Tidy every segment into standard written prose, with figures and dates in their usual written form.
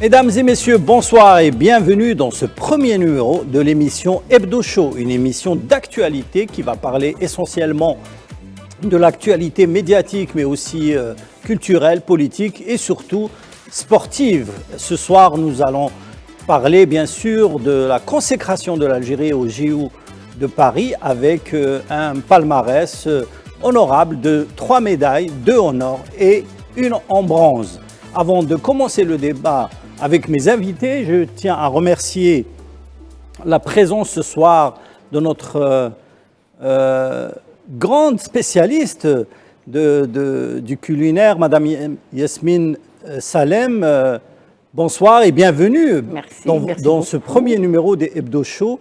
Mesdames et messieurs, bonsoir et bienvenue dans ce premier numéro de l'émission Hebdo Show, une émission d'actualité qui va parler essentiellement de l'actualité médiatique, mais aussi culturelle, politique et surtout sportive. Ce soir, nous allons parler bien sûr de la consécration de l'Algérie au JO de Paris avec un palmarès honorable de 3 médailles, 2 en or et 1 en bronze. Avant de commencer le débat avec mes invités, je tiens à remercier la présence ce soir de notre grande spécialiste du culinaire, Madame Yasmine Salem. Bonsoir et bienvenue dans ce premier numéro des Hebdo Show.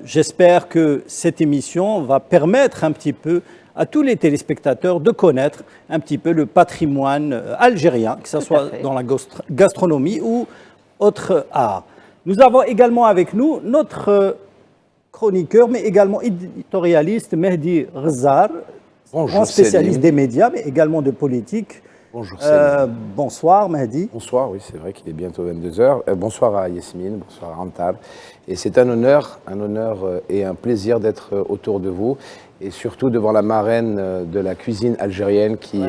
J'espère que cette émission va permettre un petit peu à tous les téléspectateurs de connaître un petit peu le patrimoine algérien, que ce soit dans la gastronomie ou autre art. Nous avons également avec nous notre chroniqueur, mais également éditorialiste, Mehdi Ghzar, grand spécialiste des médias, mais également de politique. Bonjour bonsoir Mehdi. Bonsoir, oui, c'est vrai qu'il est bientôt 22h. Bonsoir à Yasmine, bonsoir à Antar. Et c'est un honneur et un plaisir d'être autour de vous et surtout devant la marraine de la cuisine algérienne qui,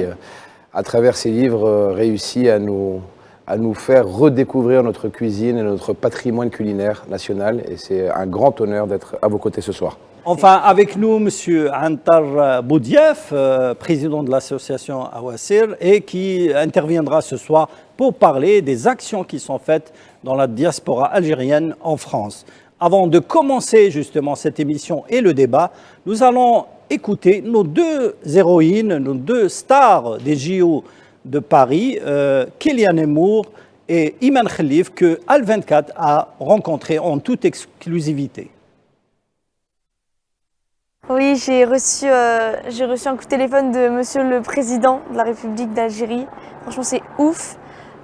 à travers ses livres, réussit à nous faire redécouvrir notre cuisine et notre patrimoine culinaire national. Et c'est un grand honneur d'être à vos côtés ce soir. Enfin, avec nous, M. Antar Boudiaf, président de l'association Awassir, et qui interviendra ce soir pour parler des actions qui sont faites dans la diaspora algérienne en France. Avant de commencer justement cette émission et le débat, nous allons écouter nos deux héroïnes, nos deux stars des JO de Paris, Kéliane Moore et Iman Khalif, que Al24 a rencontré en toute exclusivité. Oui, j'ai reçu un coup de téléphone de Monsieur le Président de la République d'Algérie. Franchement, c'est ouf.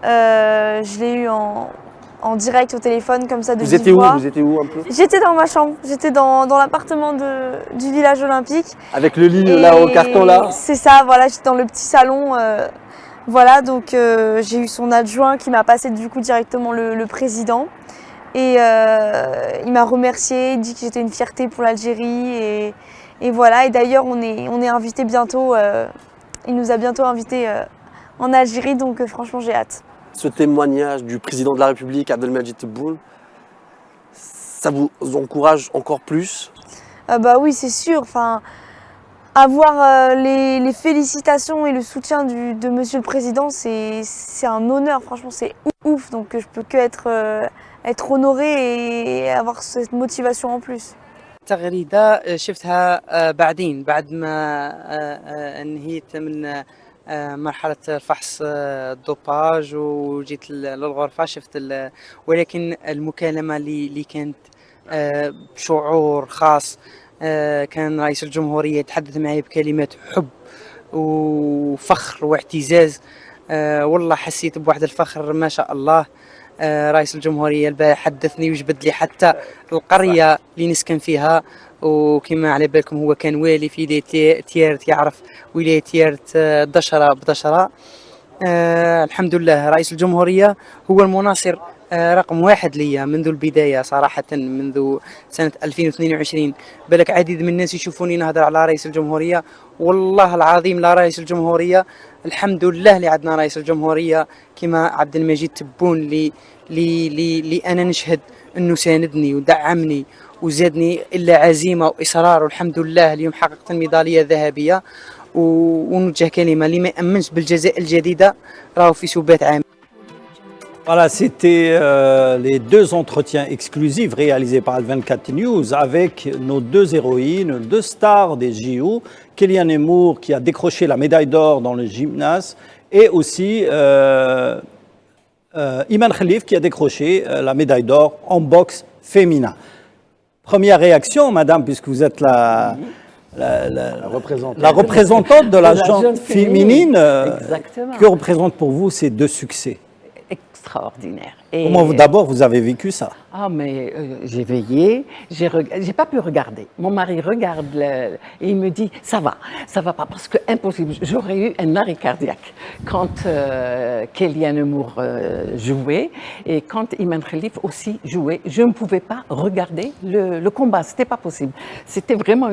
Je l'ai eu en direct au téléphone, comme ça, de vive voix. Vous étiez où un peu? J'étais dans ma chambre. J'étais dans l'appartement du village olympique. Avec le lit là au carton là? C'est ça, voilà, j'étais dans le petit salon. Voilà, donc j'ai eu son adjoint qui m'a passé du coup directement le président. Et il m'a remercié, il dit que j'étais une fierté pour l'Algérie. Et voilà, et d'ailleurs on est invité bientôt, il nous a bientôt invités en Algérie, donc franchement j'ai hâte. Ce témoignage du président de la République, Abdelmadjid Tebboune, ça vous encourage encore plus? Bah oui, c'est sûr. Enfin, avoir les félicitations et le soutien de Monsieur le Président, c'est un honneur. Franchement, c'est ouf. Donc je peux que être honorée et avoir cette motivation en plus. التغريدة شفتها بعد ما انهيت من مرحلة الفحص الدوباج وجيت للغرفة شفت ولكن المكالمة اللي كانت بشعور خاص كان رئيس الجمهورية يتحدث معي بكلمات حب وفخر واعتزاز والله حسيت بواحد الفخر ما شاء الله. رئيس الجمهورية البارح حدثني وجبد لي حتى القرية اللي نسكن فيها وكما على بالكم هو كان والي في ولاية تيارت يعرف ولاية تيارت دشرة بدشرة. الحمد لله رئيس الجمهورية هو المناصر رقم 1 ليا منذ البداية صراحة منذ سنة 2022. بالك عديد من الناس يشوفوني نهضر على رئيس الجمهورية والله العظيم لا رئيس الجمهورية الحمد لله اللي عندنا رئيس الجمهورية كما عبد المجيد تبون اللي أنا نشهد أنه ساندني ودعمني وزادني إلا عزيمة وإصرار والحمد لله اليوم حققت الميدالية الذهبية ونوجه كلمة اللي ما يأمنش بالجزائر الجديدة راهو في سبات عام. Voilà, c'était les deux entretiens exclusifs réalisés par Al24 News avec nos deux héroïnes, deux stars des JO, Kéliane Moore qui a décroché la médaille d'or dans le gymnase et aussi Iman Khalif qui a décroché la médaille d'or en boxe féminin. Première réaction, madame, puisque vous êtes la représentante de la gente féminine, que représentent pour vous ces deux succès? extraordinaire. D'abord, vous avez vécu ça? Ah, mais j'ai veillé, j'ai pas pu regarder. Mon mari regarde et il me dit ça va pas, parce que impossible. J'aurais eu un arrêt cardiaque quand Kellyanne Moore jouait et quand Iman Khalif aussi jouait. Je ne pouvais pas regarder le combat, c'était pas possible. C'était vraiment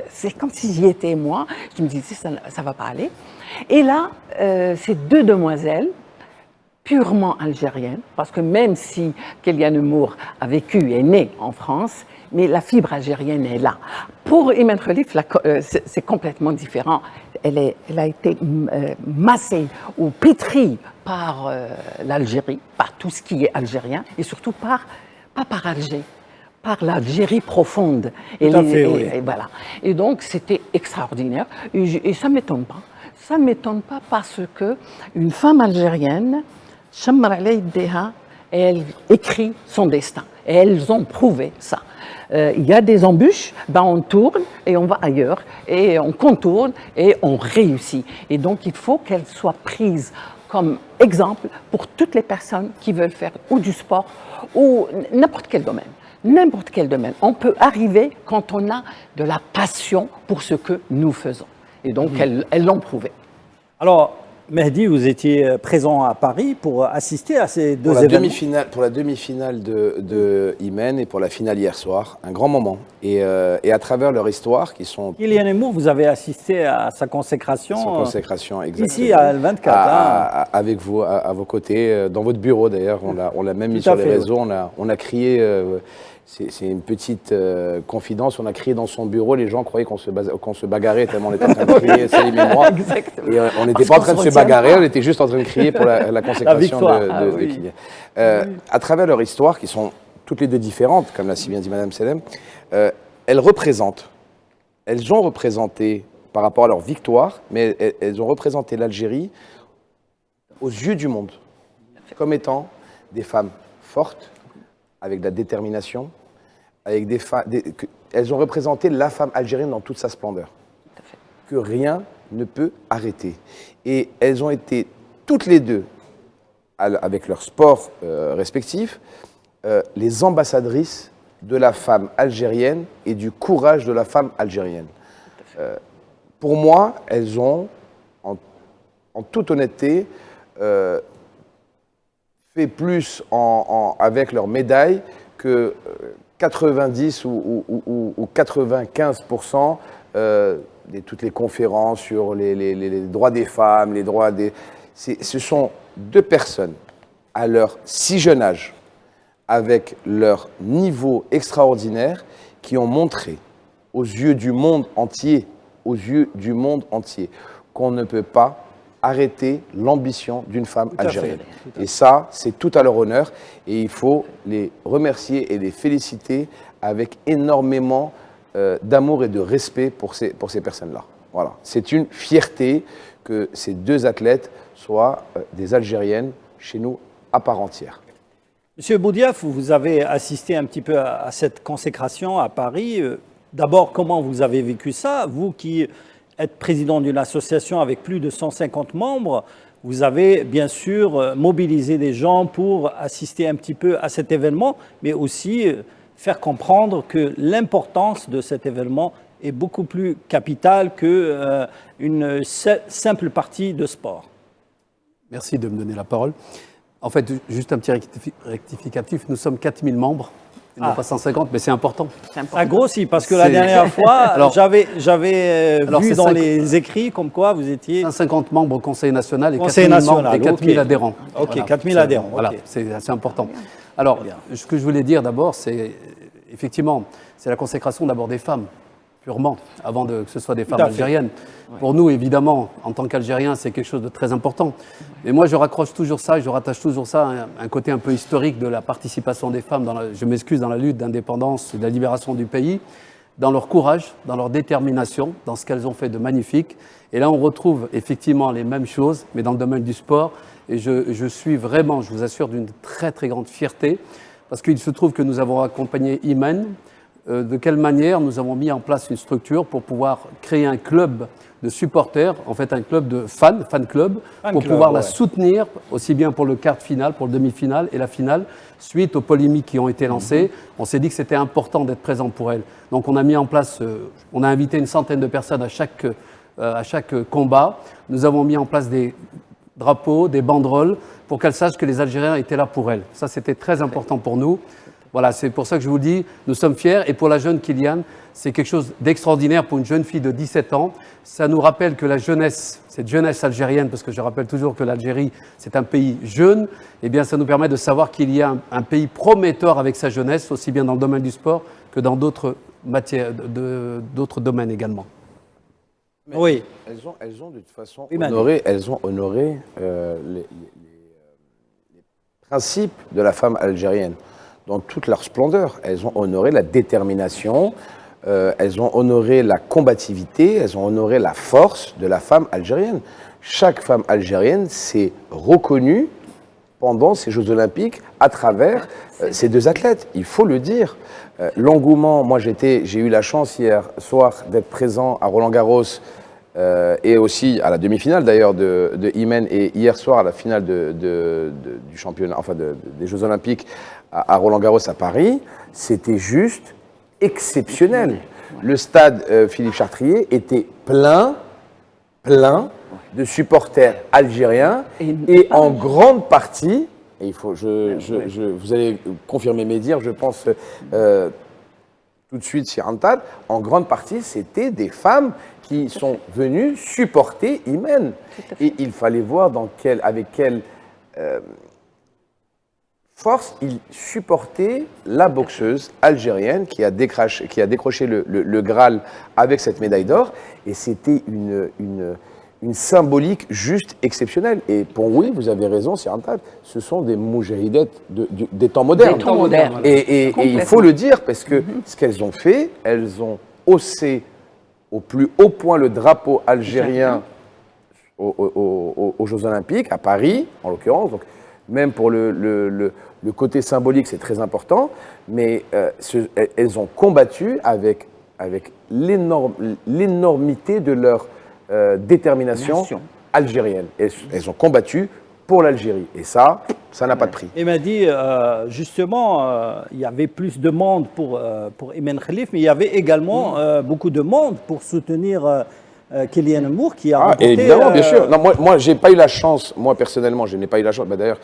c'est comme si j'y étais moi. Je me disais ça va pas aller. Et là, ces deux demoiselles, purement algérienne, parce que même si Kellyanne Moore a vécu et est née en France, mais la fibre algérienne est là. Pour Iman Khalif, c'est complètement différent. Elle a été massée ou pétrie par l'Algérie, par tout ce qui est algérien, et surtout pas par Alger, par l'Algérie profonde. Et voilà. Et donc, c'était extraordinaire. Et ça ne m'étonne pas. Ça ne m'étonne pas parce qu'une femme algérienne, elle écrit son destin. Et elles ont prouvé ça. Il y a des embûches, on tourne et on va ailleurs, et on contourne et on réussit. Et donc, il faut qu'elles soient prises comme exemple pour toutes les personnes qui veulent faire ou du sport ou n'importe quel domaine. N'importe quel domaine. On peut arriver quand on a de la passion pour ce que nous faisons. Et donc, elles l'ont prouvé. Alors, Mehdi, vous étiez présent à Paris pour assister à ces deux événements. Pour la demi-finale de Imen et pour la finale hier soir, un grand moment. Et à travers leur histoire, qui sont... Kellyanne Moore, vous avez assisté à sa consécration. Sa consécration, exactement. Ici, à L24. Avec vous, à vos côtés, dans votre bureau d'ailleurs. On l'a même mis sur les réseaux. On a crié... C'est une petite confidence. On a crié dans son bureau. Les gens croyaient qu'on se bagarrait tellement on était en train de crier Salim et moi. Et on n'était pas en train de se bagarrer, on était juste en train de crier pour la consécration de Kylian. À travers leur histoire, qui sont toutes les deux différentes, comme l'a si bien dit Madame Selem, elles ont représenté, par rapport à leur victoire, mais elles ont représenté l'Algérie aux yeux du monde, comme étant des femmes fortes, avec de la détermination, avec elles ont représenté la femme algérienne dans toute sa splendeur, que rien ne peut arrêter. Et elles ont été toutes les deux, avec leur sport respectif, les ambassadrices de la femme algérienne et du courage de la femme algérienne. Pour moi, elles ont, en toute honnêteté, fait plus avec leur médaille que 90 ou 95% de toutes les conférences sur les droits des femmes, les droits des... Ce sont deux personnes à leur si jeune âge, avec leur niveau extraordinaire, qui ont montré aux yeux du monde entier, qu'on ne peut pas arrêter l'ambition d'une femme algérienne. Et ça, c'est tout à leur honneur. Et il faut les remercier et les féliciter avec énormément d'amour et de respect pour ces personnes-là. Voilà. C'est une fierté que ces deux athlètes soient des Algériennes chez nous à part entière. Monsieur Boudiaf, vous avez assisté un petit peu à cette consécration à Paris. D'abord, comment vous avez vécu ça? Vous qui êtes président d'une association avec plus de 150 membres, vous avez bien sûr mobilisé des gens pour assister un petit peu à cet événement, mais aussi faire comprendre que l'importance de cet événement est beaucoup plus capitale qu'une simple partie de sport. Merci de me donner la parole. En fait, juste un petit rectificatif, nous sommes 4000 membres. Non pas 150, mais c'est important. Ça grossit, parce que la dernière fois, j'avais vu dans les écrits comme quoi vous étiez... 150 membres au Conseil national et 4000 adhérents. Ok, voilà, 4000 adhérents. Voilà, c'est assez important. Alors, ce que je voulais dire d'abord, c'est effectivement, c'est la consécration d'abord des femmes, purement, avant que ce soit des femmes algériennes. Ouais. Pour nous, évidemment, en tant qu'Algériens, c'est quelque chose de très important. Mais moi, je rattache toujours ça à un côté un peu historique de la participation des femmes, je m'excuse, dans la lutte d'indépendance et de la libération du pays, dans leur courage, dans leur détermination, dans ce qu'elles ont fait de magnifique. Et là, on retrouve effectivement les mêmes choses, mais dans le domaine du sport. Et je suis vraiment, je vous assure, d'une très très grande fierté, parce qu'il se trouve que nous avons accompagné Imen. De quelle manière nous avons mis en place une structure pour pouvoir créer un club de supporters, en fait un club de fans, fan club, pour club, pouvoir la ouais. soutenir, aussi bien pour le quart de finale, pour le demi-finale et la finale, suite aux polémiques qui ont été lancées. On s'est dit que c'était important d'être présent pour elle. Donc on a mis en place, on a invité une centaine de personnes à chaque combat. Nous avons mis en place des drapeaux, des banderoles, pour qu'elle sache que les Algériens étaient là pour elle. Ça, c'était très important pour nous. Voilà, c'est pour ça que je vous dis, nous sommes fiers. Et pour la jeune Kylian, c'est quelque chose d'extraordinaire pour une jeune fille de 17 ans. Ça nous rappelle que la jeunesse, cette jeunesse algérienne, parce que je rappelle toujours que l'Algérie, c'est un pays jeune, eh bien, ça nous permet de savoir qu'il y a un pays prometteur avec sa jeunesse, aussi bien dans le domaine du sport que dans d'autres matières, d'autres domaines également. Mais Oui. elles ont de toute façon Oui, Manu. honoré les principes de la femme algérienne dans toute leur splendeur. Elles ont honoré la détermination, elles ont honoré la combativité, elles ont honoré la force de la femme algérienne. Chaque femme algérienne s'est reconnue pendant ces Jeux Olympiques à travers ces deux athlètes, il faut le dire. L'engouement, moi j'ai eu la chance hier soir d'être présent à Roland-Garros et aussi à la demi-finale d'ailleurs de Imen, et hier soir à la finale du championnat, enfin des Jeux Olympiques à Roland-Garros à Paris. C'était juste exceptionnel. Le stade Philippe Chartrier était plein de supporters algériens et en grande partie, et il faut, vous allez confirmer mes dires, je pense tout de suite sur Antal, en grande partie c'était des femmes qui sont venues supporter Imen. Et il fallait voir avec quelle force il supportait la boxeuse algérienne qui a décroché le Graal avec cette médaille d'or. Et c'était une symbolique juste exceptionnelle. Et pour oui, vous avez raison, c'est Antal, ce sont des moujahidettes des temps modernes. Des temps modernes. Et il faut le dire, parce que ce qu'elles ont fait, elles ont haussé au plus haut point le drapeau algérien aux Jeux Olympiques, à Paris, en l'occurrence. Donc, même pour le côté symbolique, c'est très important. Mais elles ont combattu avec l'énormité de leur détermination algérienne. Elles ont combattu pour l'Algérie. Et ça n'a pas de prix. Il m'a dit, justement, il y avait plus de monde pour Imen Khalif, mais il y avait également beaucoup de monde pour soutenir Kylian Mmour qui a remporté, évidemment, bien sûr. Non, moi j'ai pas eu la chance, moi personnellement, je n'ai pas eu la chance. Bah, d'ailleurs,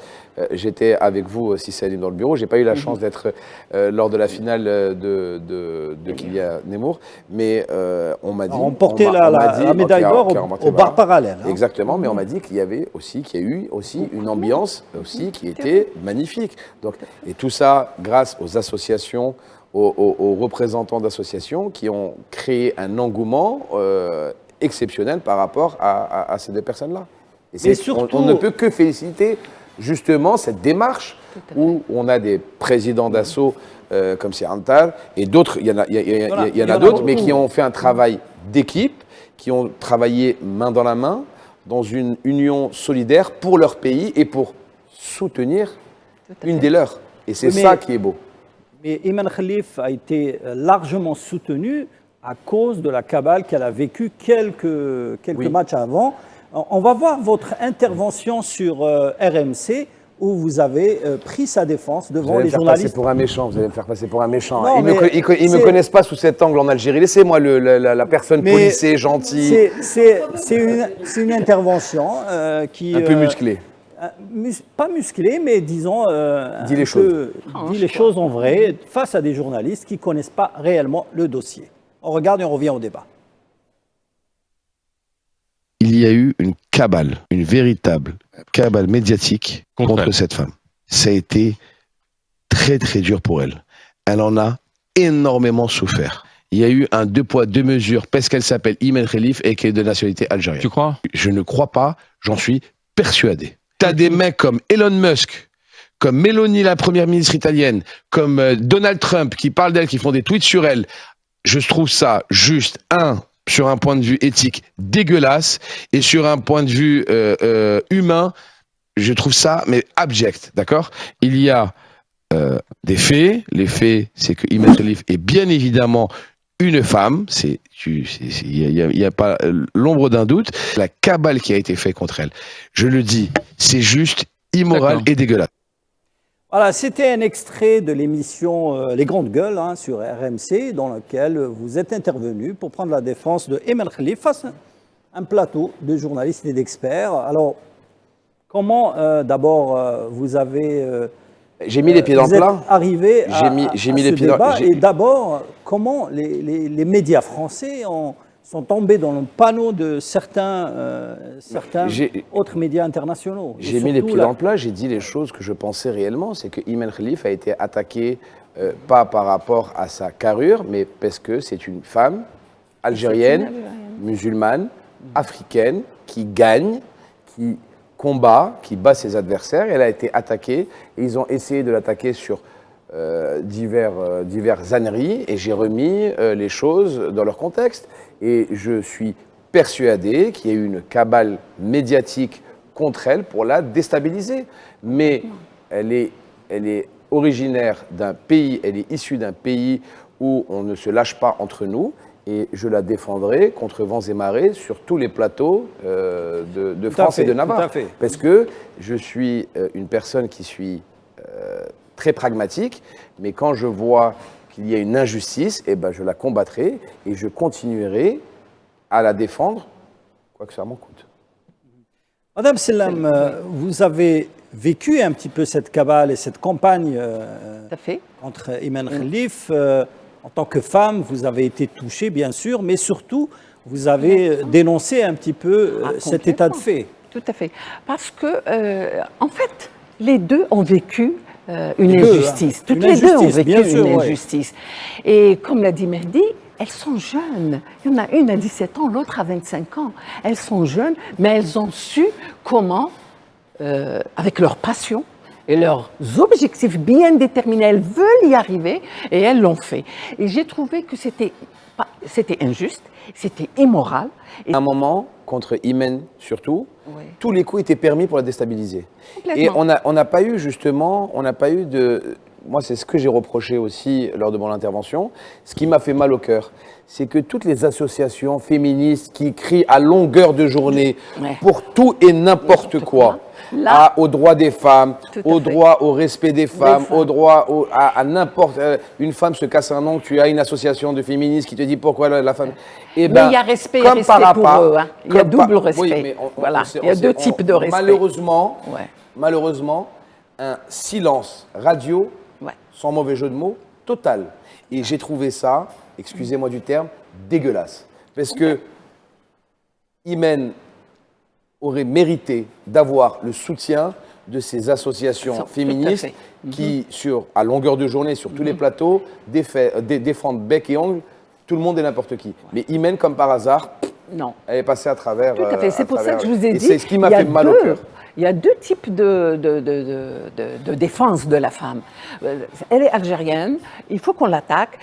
j'étais avec vous, si c'est dans le bureau, j'ai pas eu la chance d'être lors de la finale de Kylian Mmour, mais on m'a dit. Remporté la médaille d'or au bar parallèle. Hein. Exactement, mais on m'a dit qu'il y a eu aussi une ambiance aussi qui était magnifique. Donc, et tout ça grâce aux associations, aux représentants d'associations qui ont créé un engouement exceptionnel par rapport à ces deux personnes-là. Et surtout, on ne peut que féliciter justement cette démarche où on a des présidents d'asso comme c'est Antal et d'autres, il y en a d'autres, mais qui ont fait un travail d'équipe, qui ont travaillé main dans la main dans une union solidaire pour leur pays et pour soutenir une des leurs. Et c'est ça qui est beau. Mais Imen Khalif a été largement soutenu à cause de la cabale qu'elle a vécue quelques matchs avant. On va voir votre intervention sur RMC où vous avez pris sa défense devant les journalistes. Vous allez me faire passer pour un méchant. Ils ne me connaissent pas sous cet angle en Algérie. Laissez-moi la personne policée, gentille. C'est une intervention qui... Un peu musclée. Pas musclé, mais disons, dis les choses en vrai face à des journalistes qui ne connaissent pas réellement le dossier. On regarde et on revient au débat. Il y a eu une cabale, une véritable cabale médiatique contre cette femme. Ça a été très très dur pour elle. Elle en a énormément souffert. Il y a eu un 2 poids 2 mesures parce qu'elle s'appelle Imen Khalif et qu'elle est de nationalité algérienne. Tu crois ? Je ne crois pas, j'en suis persuadé. T'as des mecs comme Elon Musk, comme Meloni, la première ministre italienne, comme Donald Trump qui parlent d'elle, qui font des tweets sur elle. Je trouve ça juste, sur un point de vue éthique, dégueulasse, et sur un point de vue humain, je trouve ça, mais abject, d'accord ? Il y a des faits. Les faits, c'est que Imen Khalif est bien évidemment une femme, il y a pas l'ombre d'un doute, la cabale qui a été faite contre elle. Je le dis, c'est juste immoral et dégueulasse. Voilà, c'était un extrait de l'émission Les Grandes Gueules sur RMC, dans laquelle vous êtes intervenu pour prendre la défense de Ayman Khalif face à un plateau de journalistes et d'experts. Alors, comment d'abord vous avez j'ai mis les pieds dans le plat. Arrivé à j'ai mis ce les pieds débat dans et d'abord, comment les médias français sont tombés dans le panneau de certains autres médias internationaux. J'ai mis les pieds dans le plat, j'ai dit les choses que je pensais réellement, c'est que Ayman Khalif a été attaqué pas par rapport à sa carrure, mais parce que c'est une femme algérienne, musulmane, africaine, qui gagne, qui combat, qui bat ses adversaires. Elle a été attaquée et ils ont essayé de l'attaquer sur divers âneries et j'ai remis les choses dans leur contexte. Et je suis persuadé qu'il y a eu une cabale médiatique contre elle pour la déstabiliser. Mais elle est originaire d'un pays, elle est issue d'un pays où on ne se lâche pas entre nous. Et je la défendrai contre vents et marées sur tous les plateaux de France et de Navarre. Parce que je suis une personne qui suis très pragmatique, mais quand je vois qu'il y a une injustice, eh ben je la combattrai et je continuerai à la défendre, quoi que ça m'en coûte. Madame Selam, vous avez vécu un petit peu cette cabale et cette campagne contre Ayman Khalif. En tant que femme, vous avez été touchée, bien sûr, mais surtout, vous avez dénoncé un petit peu cet état de fait. Tout à fait. Parce que, en fait, les deux ont vécu une injustice. Toutes les deux ont vécu une injustice. Et comme l'a dit Mehdi, elles sont jeunes. Il y en a une à 17 ans, l'autre à 25 ans. Elles sont jeunes, mais elles ont su comment, avec leur passion, et leurs objectifs bien déterminés, elles veulent y arriver et elles l'ont fait. Et j'ai trouvé que c'était injuste, c'était immoral. À un moment, contre Ayman surtout, tous les coups étaient permis pour la déstabiliser. Et on n'a pas eu justement, moi c'est ce que j'ai reproché aussi lors de mon intervention, ce qui m'a fait mal au cœur, c'est que toutes les associations féministes qui crient à longueur de journée pour tout et n'importe quoi, aux droits des femmes, au droit au respect des femmes, au droit à n'importe... une femme se casse un ongle, tu as une association de féministes qui te dit pourquoi la femme... mais il y a respect et respect pour eux. Il y a double respect. Oui, mais il y a deux types de respect. Malheureusement, un silence radio, sans mauvais jeu de mots, total. Et j'ai trouvé ça, excusez-moi du terme, dégueulasse. Parce que Ayman aurait mérité d'avoir le soutien de ces associations féministes qui, à longueur de journée, sur tous les plateaux, défendent bec et ongle tout le monde et n'importe qui. Mais Ayman, comme par hasard, elle est passée à travers... Tout à fait, c'est pour ça que je vous ai dit... C'est ce qui m'a fait mal au cœur. Il y a deux types de défense de la femme. Elle est algérienne, il faut qu'on l'attaque.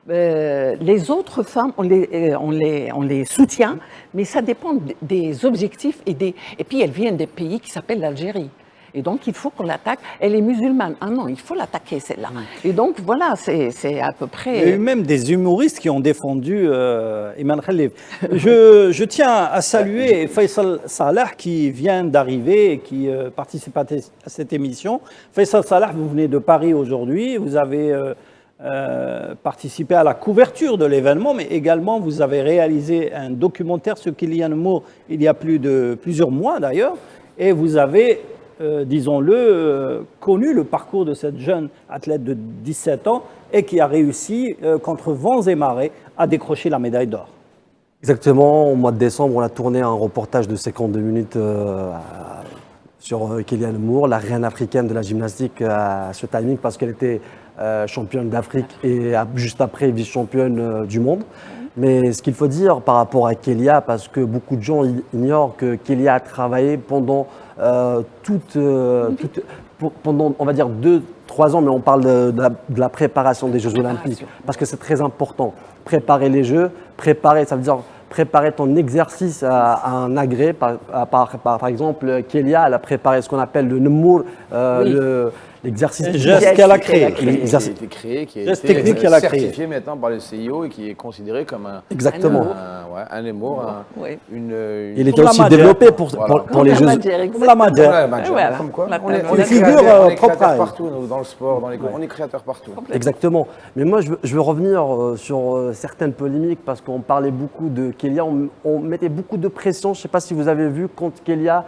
Les autres femmes, on les soutient, mais ça dépend des objectifs et puis elles viennent des pays qui s'appellent l'Algérie. Et donc, il faut qu'on l'attaque. Elle est musulmane. Ah non, il faut l'attaquer, celle-là. Et donc, voilà, c'est à peu près... Il y a eu même des humoristes qui ont défendu Ayman Khalif. Je tiens à saluer Faisal Salah qui vient d'arriver et qui participe à cette émission. Faisal Salah, vous venez de Paris aujourd'hui. Vous avez participé à la couverture de l'événement, mais également, vous avez réalisé un documentaire sur Kylian Moore il y a plusieurs mois, d'ailleurs. Et vous avez... disons-le, connu le parcours de cette jeune athlète de 17 ans et qui a réussi, contre vents et marées, à décrocher la médaille d'or. Exactement, au mois de décembre, on a tourné un reportage de 52 minutes sur Kylian Moore, la reine africaine de la gymnastique à ce timing, parce qu'elle était championne d'Afrique et juste après vice-championne du monde. Mais ce qu'il faut dire par rapport à Kélia, parce que beaucoup de gens ignorent que Kélia a travaillé pendant pendant, on va dire, 2-3 ans, mais on parle de la préparation des Jeux Olympiques, parce que c'est très important. Préparer les Jeux, ça veut dire préparer ton exercice à un agrès. Par exemple, Kélia, elle a préparé ce qu'on appelle le Nemour, l'exercice Un geste qu'elle a créé. Qui a été créé, qui a Geste été technique qu'elle a créé. certifié maintenant par le CIO et qui est considéré comme Exactement. un émour, Oui. Il était Pour la aussi Madjer. développé pour, Voilà. pour les Jeux. Comme la Madjer. Ouais, Madjer, Voilà. comme quoi. La- On est, la on est figure, créateurs, on est propre à créateurs elle. partout, nous, dans le sport, dans les on est créateurs partout. Exactement. Mais moi, je veux revenir sur certaines polémiques parce qu'on parlait beaucoup de Kélia. On mettait beaucoup de pression. Je ne sais pas si vous avez vu quand Kélia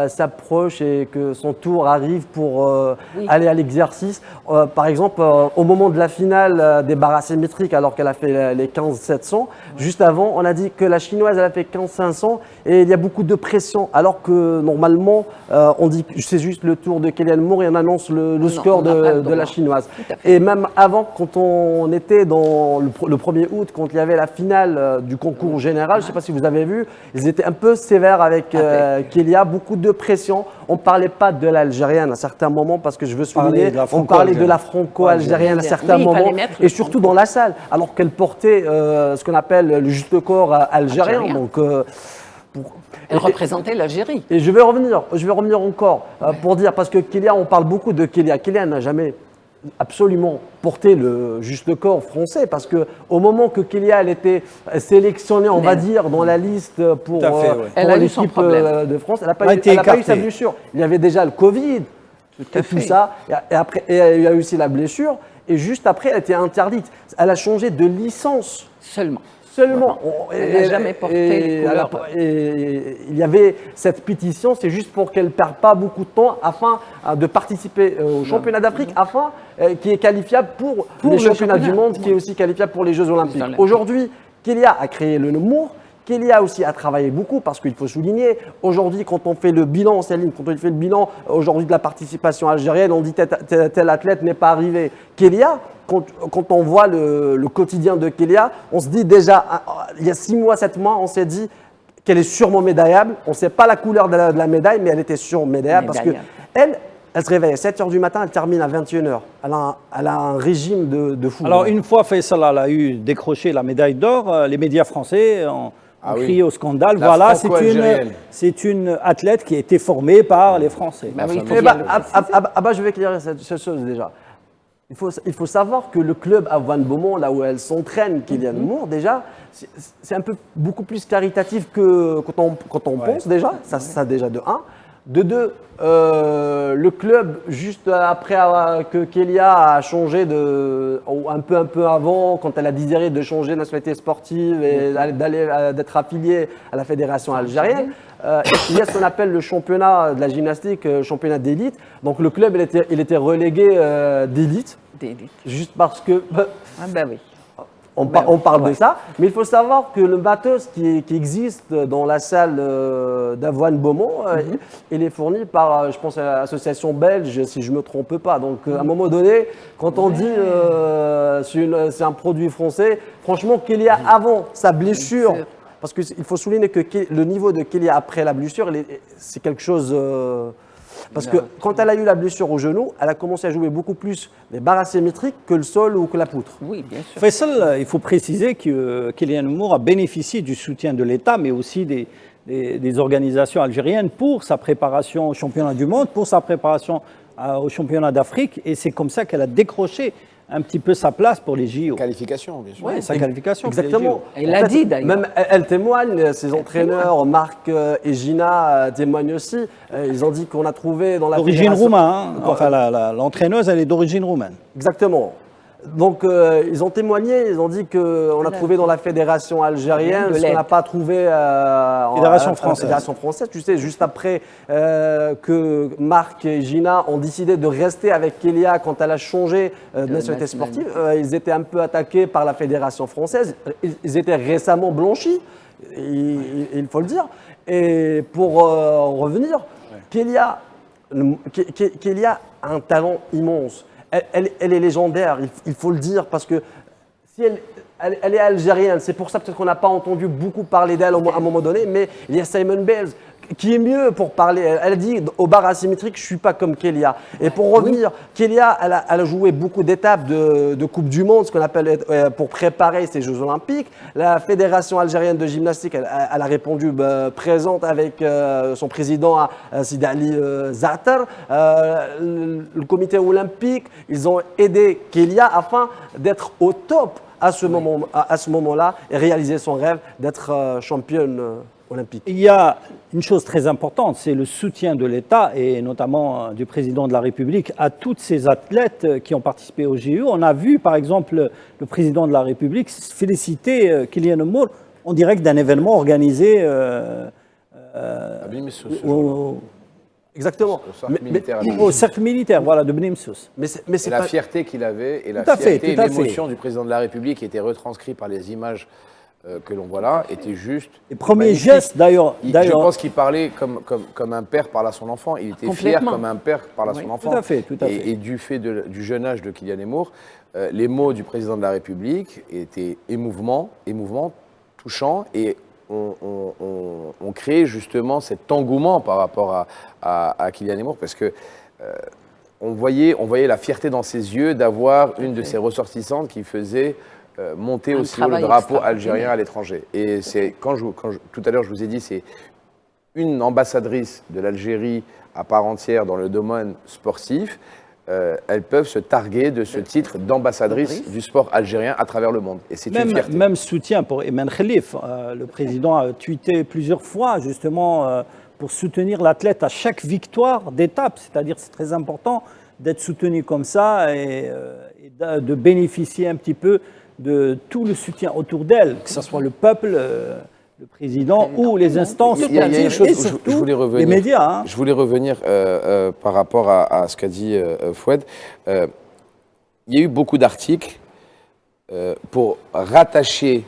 s'approche et que son tour arrive pour aller à l'exercice. Par exemple, au moment de la finale des barres asymétriques, alors qu'elle a fait les 15-700, juste avant, on a dit que la chinoise elle a fait 15-500 et il y a beaucoup de pression. Alors que normalement, on dit que c'est juste le tour de Kéliane Moore et on annonce le score on n'a pas le de la droit. chinoise. Tout à fait. Et même avant, quand on était dans le 1er août, quand il y avait la finale du concours général, je ne sais pas si vous avez vu, ils étaient un peu sévères avec Kélia, beaucoup de pression. On ne parlait pas de l'Algérienne à certains moments parce que je veux souligner, on parlait de la franco-algérienne à certains Oui, il fallait moments mettre et surtout dans la salle, alors qu'elle portait ce qu'on appelle le juste corps algérien. Algérien. Donc, Elle représentait l'Algérie. et je vais revenir encore pour dire, parce que Kélia, on parle beaucoup de Kélia. Kélia n'a jamais absolument porté le juste corps français, parce que au moment que Kélia elle était sélectionnée, on va dire, dans la liste pour, Tout à fait, ouais. Elle a eu son l'équipe problème. de France, elle n'a Elle a pas, eu, été elle n'a pas eu sa écartée. blessure. Il y avait déjà le Covid, à et tout fait. ça, et après il y a eu aussi la blessure, et juste après elle était interdite. Elle a changé de licence. Seulement. Seulement. Elle n'a jamais porté les couleurs. Et il y avait cette pétition, c'est juste pour qu'elle ne perde pas beaucoup de temps afin de participer au championnat d'Afrique, afin qui est qualifiable pour les le championnats du championnat. monde, qui est aussi qualifiable pour les Jeux Olympiques. Olympiques. Aujourd'hui, Kélia a créé le Nemours. Kélia aussi a travaillé beaucoup parce qu'il faut souligner, aujourd'hui quand on fait le bilan, Céline, quand on fait le bilan aujourd'hui de la participation algérienne, on dit tel athlète n'est pas arrivé. Kélia, quand on voit le quotidien de Kélia, on se dit déjà, il y a 6 mois, 7 mois, on s'est dit qu'elle est sûrement médaillable. On ne sait pas la couleur de la médaille, mais elle était sûrement médaillable parce Médaillable. elle se réveille à 7 h du matin, elle termine à 21 h. Elle a un régime de fou. Alors, une fois Faisal a eu décroché la médaille d'or, les médias français ont oui. crié au scandale. La Voilà, franco-algérienne. c'est une athlète qui a été formée par les Français. Bah oui, il faut Eh bien ben, le préciser. je vais éclairer cette chose déjà. Il faut savoir que le club à Van Beaumont, là où elle s'entraîne, Kéliane Moore, déjà, c'est un peu beaucoup plus caritatif que quand on pense déjà. Ça déjà de 1. De 2, le club, juste après que Kélia a changé un peu avant, quand elle a désiré de changer de nationalité sportive et d'être affiliée à la fédération algérienne, il y a ce qu'on appelle le championnat de la gymnastique, championnat d'élite. Donc le club, il était relégué d'élite, D'élite. juste parce que Ah ben oui. on parle de ça. Mais il faut savoir que le matos qui existe dans la salle d'Avoine Beaumont, il est fourni par, je pense, l'association belge, si je ne me trompe pas. Donc à un moment donné, quand on dit c'est un produit français, franchement, Kélia, avant sa blessure, parce qu'il faut souligner que le niveau de Kélia après la blessure, c'est quelque chose... parce que quand elle a eu la blessure au genou, elle a commencé à jouer beaucoup plus les barres asymétriques que le sol ou que la poutre. Oui, bien sûr. Faisal, il faut préciser que Kéliane Moore a bénéficié du soutien de l'État, mais aussi des organisations algériennes pour sa préparation au championnat du monde, pour sa préparation au championnat d'Afrique. Et c'est comme ça qu'elle a décroché un petit peu sa place pour les JO. Qualification, bien sûr. Oui, sa qualification. pour les Exactement. JO. Elle l'a dit, d'ailleurs. Même elle témoigne, ses entraîneurs, Marc et Gina témoignent aussi. Ils ont dit qu'on a trouvé dans la D'origine fédération- roumaine. Hein. Enfin, l'entraîneuse, elle est d'origine roumaine. Exactement. Donc, ils ont témoigné, ils ont dit qu'on a trouvé dans la fédération algérienne De ce qu'on l'aide. n'a pas trouvé Fédération à la française. fédération française. Tu sais, juste après que Marc et Gina ont décidé de rester avec Kélia quand elle a changé de nationalité sportive, ils étaient un peu attaqués par la fédération française. Ils étaient récemment blanchis, il faut le dire. Et pour revenir, Kélia a un talent immense. Elle est légendaire, il faut le dire, parce que si elle est algérienne, c'est pour ça peut-être qu'on n'a pas entendu beaucoup parler d'elle à un moment donné, mais il y a Simon Bales. qui est mieux pour parler. Elle a dit au bar asymétrique, je ne suis pas comme Kélia. Et pour revenir, Kélia, elle a joué beaucoup d'étapes de Coupe du Monde, ce qu'on appelle pour préparer ces Jeux Olympiques. La Fédération algérienne de gymnastique, elle a répondu présente avec son président Sidi Ali Zaatar. Le comité olympique, ils ont aidé Kélia afin d'être au top à ce moment-là et réaliser son rêve d'être championne olympique. Il y a une chose très importante, c'est le soutien de l'État et notamment du président de la République à toutes ces athlètes qui ont participé au JO. On a vu par exemple le président de la République féliciter Kylian Mmour en direct d'un événement organisé Exactement. Au cercle militaire, voilà, de Beni Msous. Mais c'est la fierté qu'il avait et la tout à fierté fait, et l'émotion du président de la République qui était retranscrit par les images que l'on voit là était juste. Les premiers magnifique. gestes, d'ailleurs. Je pense qu'il parlait comme un père parle à son enfant. Il était fier comme un père parle à son enfant. Tout à fait, tout à fait. Et du fait du jeune âge de Kylian Mmour, les mots du président de la République étaient émouvants, touchants et on crée justement cet engouement par rapport à Kylian Mmour parce que on voyait la fierté dans ses yeux d'avoir une de ses ressortissantes qui faisait monter aussi le drapeau algérien à l'étranger. Et c'est tout à l'heure je vous ai dit, c'est une ambassadrice de l'Algérie à part entière dans le domaine sportif. Elles peuvent se targuer de ce titre d'ambassadrice du sport algérien à travers le monde. Et c'est une fierté. Même soutien pour Emen Khelif. Le président a tweeté plusieurs fois justement pour soutenir l'athlète à chaque victoire d'étape. C'est-à-dire c'est très important d'être soutenu comme ça et de bénéficier un petit peu de tout le soutien autour d'elle, que ce soit le peuple, le président ou les instances et surtout les médias. Hein. Je voulais revenir par rapport à ce qu'a dit Fouad. Il y a eu beaucoup d'articles pour rattacher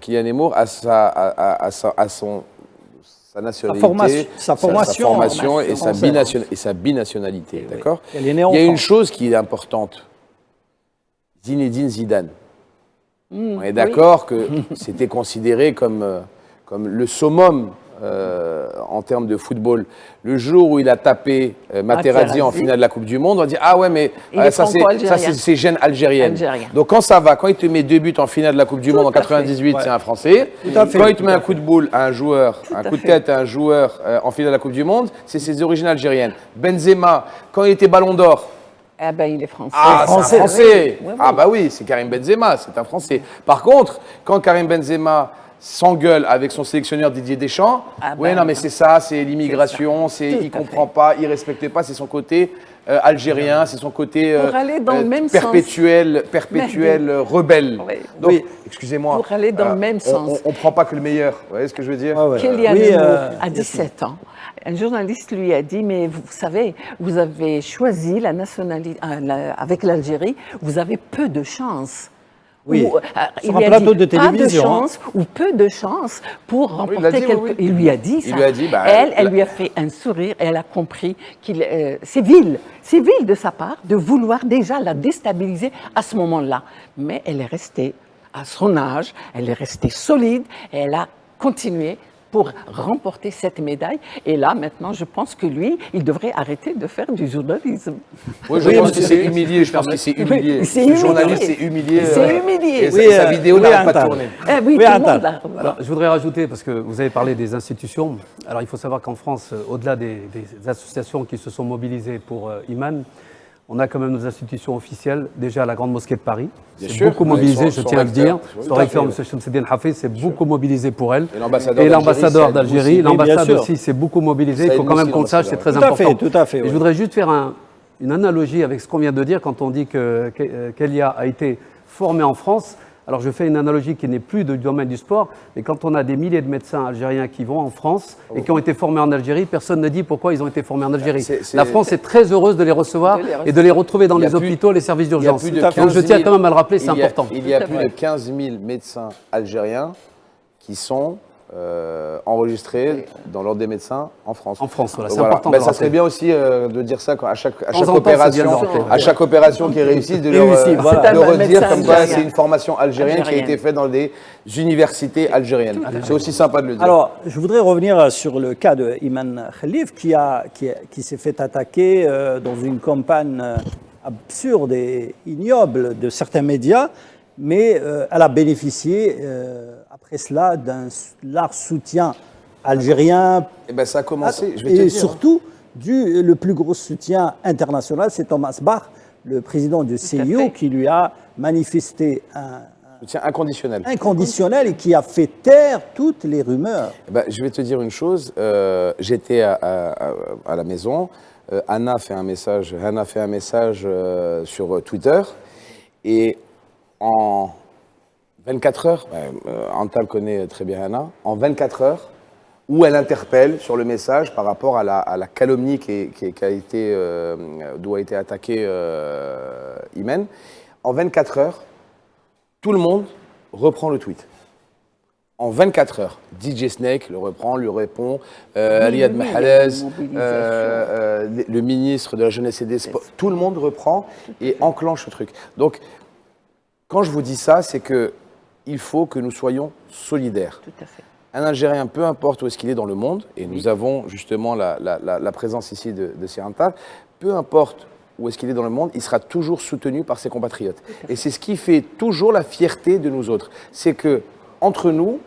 Kylian Mmour à sa nationalité, sa formation et sa binationalité. D'accord. Il y a une chose qui est importante. Zinedine Zidane. On est d'accord que c'était considéré comme le summum en termes de football. Le jour où il a tapé Materazzi en finale de la Coupe du Monde, on dit ah ouais mais ça c'est gène algérienne. Donc quand ça va, quand il te met 2 buts en finale de la Coupe du Monde en 98, c'est un Français. Quand il te met un coup de boule à un joueur, un coup de tête à un joueur en finale de la Coupe du Monde, c'est ses origines algériennes. Benzema, quand il était Ballon d'Or. Ah ben il est français. Ah, c'est un Français. Oui. Ah bah oui, c'est Karim Benzema, c'est un Français. Par contre, quand Karim Benzema s'engueule avec son sélectionneur Didier Deschamps, non mais c'est ça, c'est l'immigration, il comprend pas, il respecte pas, c'est son côté algérien, c'est son côté perpétuel rebelle. Oui. Donc, excusez-moi. Pour aller dans le même sens. On prend pas que le meilleur, vous voyez ce que je veux dire? Kylian Mmour a 17 ans. Un journaliste lui a dit, mais vous savez, vous avez choisi la nationalité avec l'Algérie, vous avez peu de chance. Oui, sur un plateau de télévision. Pas de chance ou peu de chance pour remporter quelque... Il lui a dit ça. Elle lui a fait un sourire et elle a compris qu'il c'est vil de sa part de vouloir déjà la déstabiliser à ce moment-là. Mais elle est restée à son âge, elle est restée solide et elle a continué pour remporter cette médaille. Et là, maintenant, je pense que lui, il devrait arrêter de faire du journalisme. Oui, je pense que c'est humilié. Je pense que c'est humilié. Ce journaliste, c'est humilié. C'est humilié. Et sa vidéo n'arrête pas de tourner. Oui, tout le monde là. Alors, je voudrais rajouter, parce que vous avez parlé des institutions. Alors, il faut savoir qu'en France, au-delà des associations qui se sont mobilisées pour Iman, on a quand même nos institutions officielles, déjà la Grande Mosquée de Paris, c'est beaucoup mobilisé, je tiens à le dire. Son recteur, M. Shamseddine Hafez, c'est beaucoup mobilisé pour elle. Et l'ambassadeur d'Algérie, l'ambassade aussi, c'est beaucoup mobilisé. Il faut quand même qu'on le sache, c'est très important. Tout à fait. Et je voudrais juste faire une analogie avec ce qu'on vient de dire quand on dit que Kélia a été formée en France. Alors je fais une analogie qui n'est plus du domaine du sport, mais quand on a des milliers de médecins algériens qui vont en France et qui ont été formés en Algérie, personne ne dit pourquoi ils ont été formés en Algérie. La France est très heureuse de les recevoir et de les retrouver dans les hôpitaux, les services d'urgence. Donc je tiens quand même à le rappeler, c'est important. Il y a plus de 15 000 médecins algériens qui sont enregistré dans l'ordre des médecins en France. En France, voilà, c'est Voilà. important Ben, de ça le serait rappeler. bien aussi de dire ça à chaque temps en temps, c'est bien de le rappeler. à chaque opération qui réussit, de Réussit, voilà. de C'est un redire médecin comme quoi algérien. c'est une formation algérienne qui a été faite dans des universités algériennes. C'est aussi sympa de le dire. Alors, je voudrais revenir sur le cas de Iman Khalif qui s'est fait attaquer dans une campagne absurde et ignoble de certains médias, mais elle a bénéficié après cela d'un large soutien algérien Eh ben, ça a commencé, je vais te et dire. surtout le plus gros soutien international, c'est Thomas Bach, le président du CIO, fait. qui lui a manifesté un Soutien inconditionnel. inconditionnel et qui a fait taire toutes les rumeurs. Eh ben, je vais te dire une chose. J'étais à la maison. Anna fait un message sur Twitter. Et en 24 heures, Antal connaît très bien Anna, en 24 heures, où elle interpelle sur le message par rapport à la calomnie d'où a été attaqué Imen. En 24 heures, tout le monde reprend le tweet. En 24 heures, DJ Snake le reprend, lui répond, Riyad Mahrez, le ministre de la Jeunesse et des Sports, tout le monde reprend et enclenche le truc. Donc, quand je vous dis ça, c'est qu'il faut que nous soyons solidaires. Tout à fait. Un Algérien, peu importe où est-ce qu'il est dans le monde, et nous avons justement la présence ici de Sirantal, peu importe où est-ce qu'il est dans le monde, il sera toujours soutenu par ses compatriotes. Et c'est ce qui fait toujours la fierté de nous autres. C'est que entre nous,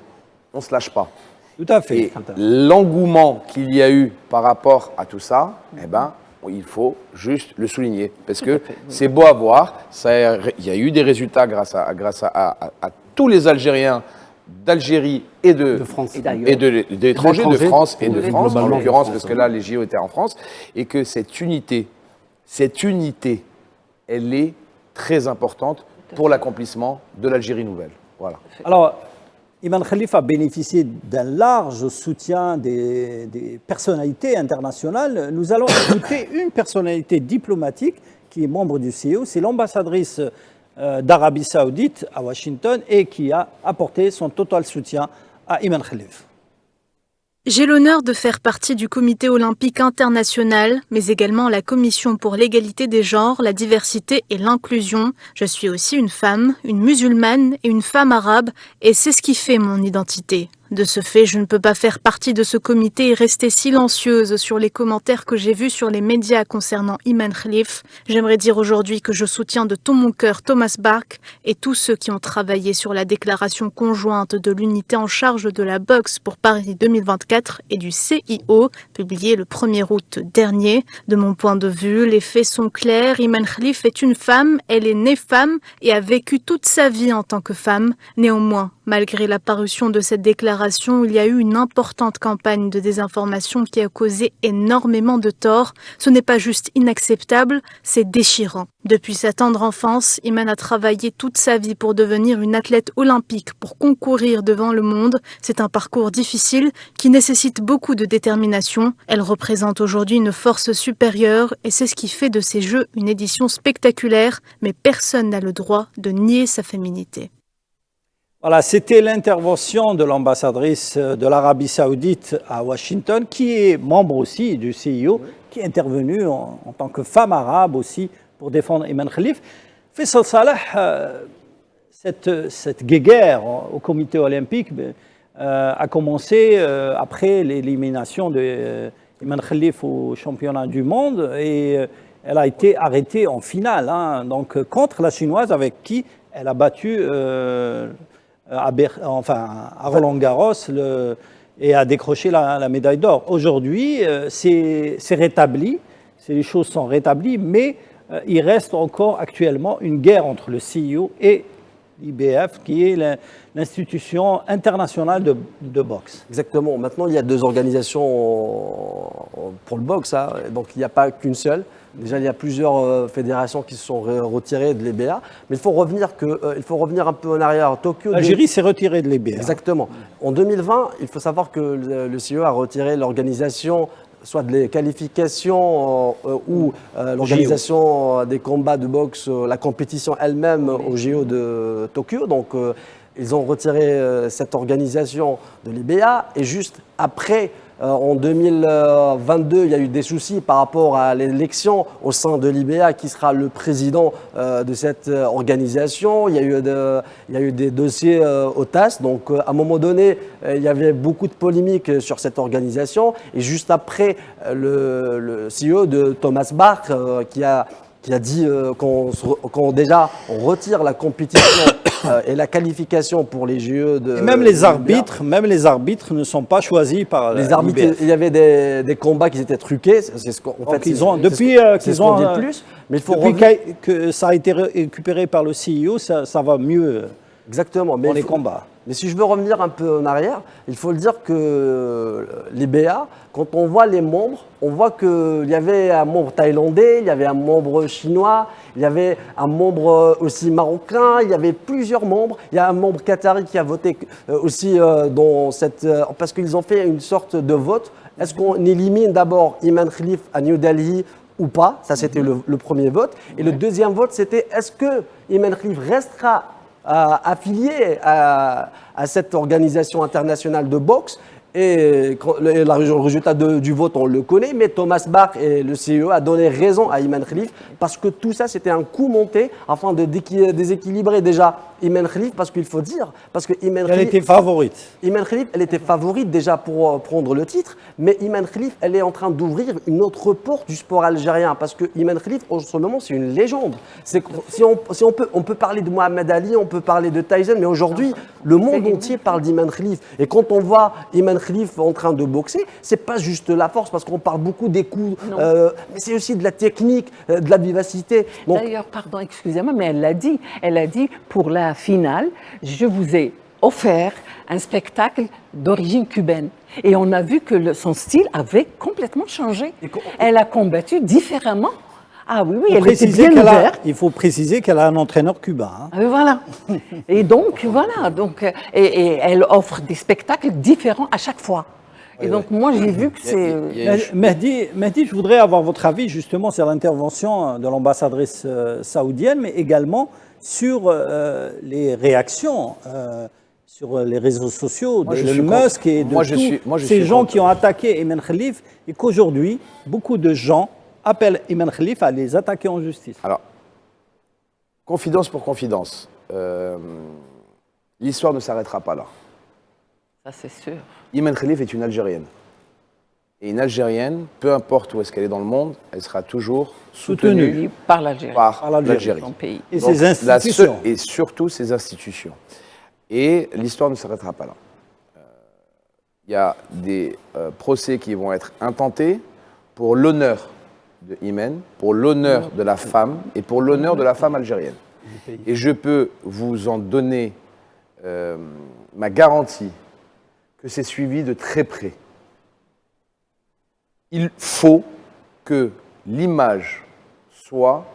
on ne se lâche pas. Tout à fait. Et l'engouement qu'il y a eu par rapport à tout ça, eh ben, il faut juste le souligner. Parce que c'est beau à voir. Il y a eu des résultats grâce à tous les Algériens d'Algérie et de France. Et d'ailleurs. et de l'étranger, de France et de Oui, France en globalement, l'occurrence, de parce France, que là, les JO étaient en France, et que cette unité, elle est très importante pour l'accomplissement de l'Algérie nouvelle. Voilà. Alors, Iman Khalif a bénéficié d'un large soutien des personnalités internationales. Nous allons écouter une personnalité diplomatique qui est membre du CIO, c'est l'ambassadrice d'Arabie Saoudite à Washington et qui a apporté son total soutien à Iman Khalif. J'ai l'honneur de faire partie du Comité olympique international, mais également la Commission pour l'égalité des genres, la diversité et l'inclusion. Je suis aussi une femme, une musulmane et une femme arabe, et c'est ce qui fait mon identité. De ce fait, je ne peux pas faire partie de ce comité et rester silencieuse sur les commentaires que j'ai vus sur les médias concernant Iman Khalif. J'aimerais dire aujourd'hui que je soutiens de tout mon cœur Thomas Bach et tous ceux qui ont travaillé sur la déclaration conjointe de l'unité en charge de la boxe pour Paris 2024 et du CIO, publiée le 1er août dernier. De mon point de vue, les faits sont clairs. Iman Khalif est une femme, elle est née femme et a vécu toute sa vie en tant que femme. Néanmoins, malgré la parution de cette déclaration, il y a eu une importante campagne de désinformation qui a causé énormément de tort. Ce n'est pas juste inacceptable, c'est déchirant. Depuis sa tendre enfance, Iman a travaillé toute sa vie pour devenir une athlète olympique, pour concourir devant le monde. C'est un parcours difficile qui nécessite beaucoup de détermination. Elle représente aujourd'hui une force supérieure et c'est ce qui fait de ces Jeux une édition spectaculaire, mais personne n'a le droit de nier sa féminité. Voilà, c'était l'intervention de l'ambassadrice de l'Arabie Saoudite à Washington, qui est membre aussi du CIO, qui est intervenue en tant que femme arabe aussi pour défendre Iman Khalif. Faisal Salah, cette guéguerre au comité olympique a commencé après l'élimination d'Iman Khalif au championnat du monde et elle a été arrêtée en finale, donc contre la Chinoise avec qui elle a battu à Roland-Garros et a décroché la médaille d'or. Aujourd'hui, c'est rétabli, les choses sont rétablies, mais il reste encore actuellement une guerre entre le CIO et l'IBF, qui est l'institution internationale de boxe. Exactement. Maintenant, il y a deux organisations pour le boxe, donc il n'y a pas qu'une seule. Déjà, il y a plusieurs fédérations qui se sont retirées de l'EBA, mais il faut revenir un peu en arrière. L'Algérie s'est retirée de l'EBA. Exactement. En 2020, il faut savoir que le CIO a retiré l'organisation, soit les qualifications ou l'organisation des combats de boxe, la compétition elle-même au JO de Tokyo. Donc, ils ont retiré cette organisation de l'IBA et juste après, en 2022, il y a eu des soucis par rapport à l'élection au sein de l'IBA qui sera le président de cette organisation. Il y a eu des dossiers au TAS. Donc, à un moment donné, il y avait beaucoup de polémiques sur cette organisation. Et juste après, le CEO de Thomas Bach qui a dit qu'on retire la compétition et la qualification pour les JO de. Et même les arbitres ne sont pas choisis par les arbitres. l'IBF. Il y avait des combats qui étaient truqués. C'est ce qu'on depuis qu'ils ont dit plus. Mais il faut que ça a été récupéré par le CEO, ça va mieux. Exactement. Pour les combats. Mais si je veux revenir un peu en arrière, il faut le dire que l'IBA, quand on voit les membres, on voit qu'il y avait un membre thaïlandais, il y avait un membre chinois, il y avait un membre aussi marocain, il y avait plusieurs membres. Il y a un membre qatari qui a voté aussi dans cette... parce qu'ils ont fait une sorte de vote. Est-ce qu'on élimine d'abord Iman Khalif à New Delhi ou pas? Ça, c'était le premier vote. Et le deuxième vote, c'était est-ce que Iman Khalif restera affilié à cette organisation internationale de boxe. Et le résultat du vote, on le connaît, mais Thomas Bach et le CEO a donné raison à Iman Khalif parce que tout ça, c'était un coup monté afin de déséquilibrer déjà Iman Khalif, parce qu'il faut dire, parce que Iman Khalif... Elle était favorite. Iman Khalif, elle était favorite déjà pour prendre le titre, mais Iman Khalif, elle est en train d'ouvrir une autre porte du sport algérien, parce que Iman Khalif, en ce moment, c'est une légende. On peut parler de Mohamed Ali, on peut parler de Tyson, mais aujourd'hui, le monde entier parle d'Iman Khalif. Et quand on voit Iman Khalif en train de boxer, c'est pas juste la force, parce qu'on parle beaucoup des coups, mais c'est aussi de la technique, de la vivacité. D'ailleurs, pardon, excusez-moi, mais elle a dit pour la finale, je vous ai offert un spectacle d'origine cubaine. Et on a vu que son style avait complètement changé. Elle a combattu différemment. Ah oui, elle était bien ouverte. Il faut préciser qu'elle a un entraîneur cubain. Hein. Ah, voilà. Et donc, voilà. Donc, et elle offre des spectacles différents à chaque fois. Et donc, moi, j'ai vu que c'est... Mehdi, je voudrais avoir votre avis justement sur l'intervention de l'ambassadrice saoudienne, mais également sur les réactions sur les réseaux sociaux de Musk et de tous ces gens qui ont attaqué Iman Khalif, et qu'aujourd'hui, beaucoup de gens appellent Iman Khalif à les attaquer en justice. Alors, confidence pour confidence, l'histoire ne s'arrêtera pas là. Ça, c'est sûr. Iman Khalif est une Algérienne. Et une Algérienne, peu importe où est-ce qu'elle est dans le monde, elle sera toujours soutenue par l'Algérie. Par l'Algérie. Son pays. Et donc, ses institutions. Et surtout ses institutions. Et l'histoire ne s'arrêtera pas là. Il y a des procès qui vont être intentés pour l'honneur de Iman, pour l'honneur de la femme et pour l'honneur de la femme algérienne. Et je peux vous en donner ma garantie que c'est suivi de très près. Il faut que l'image soit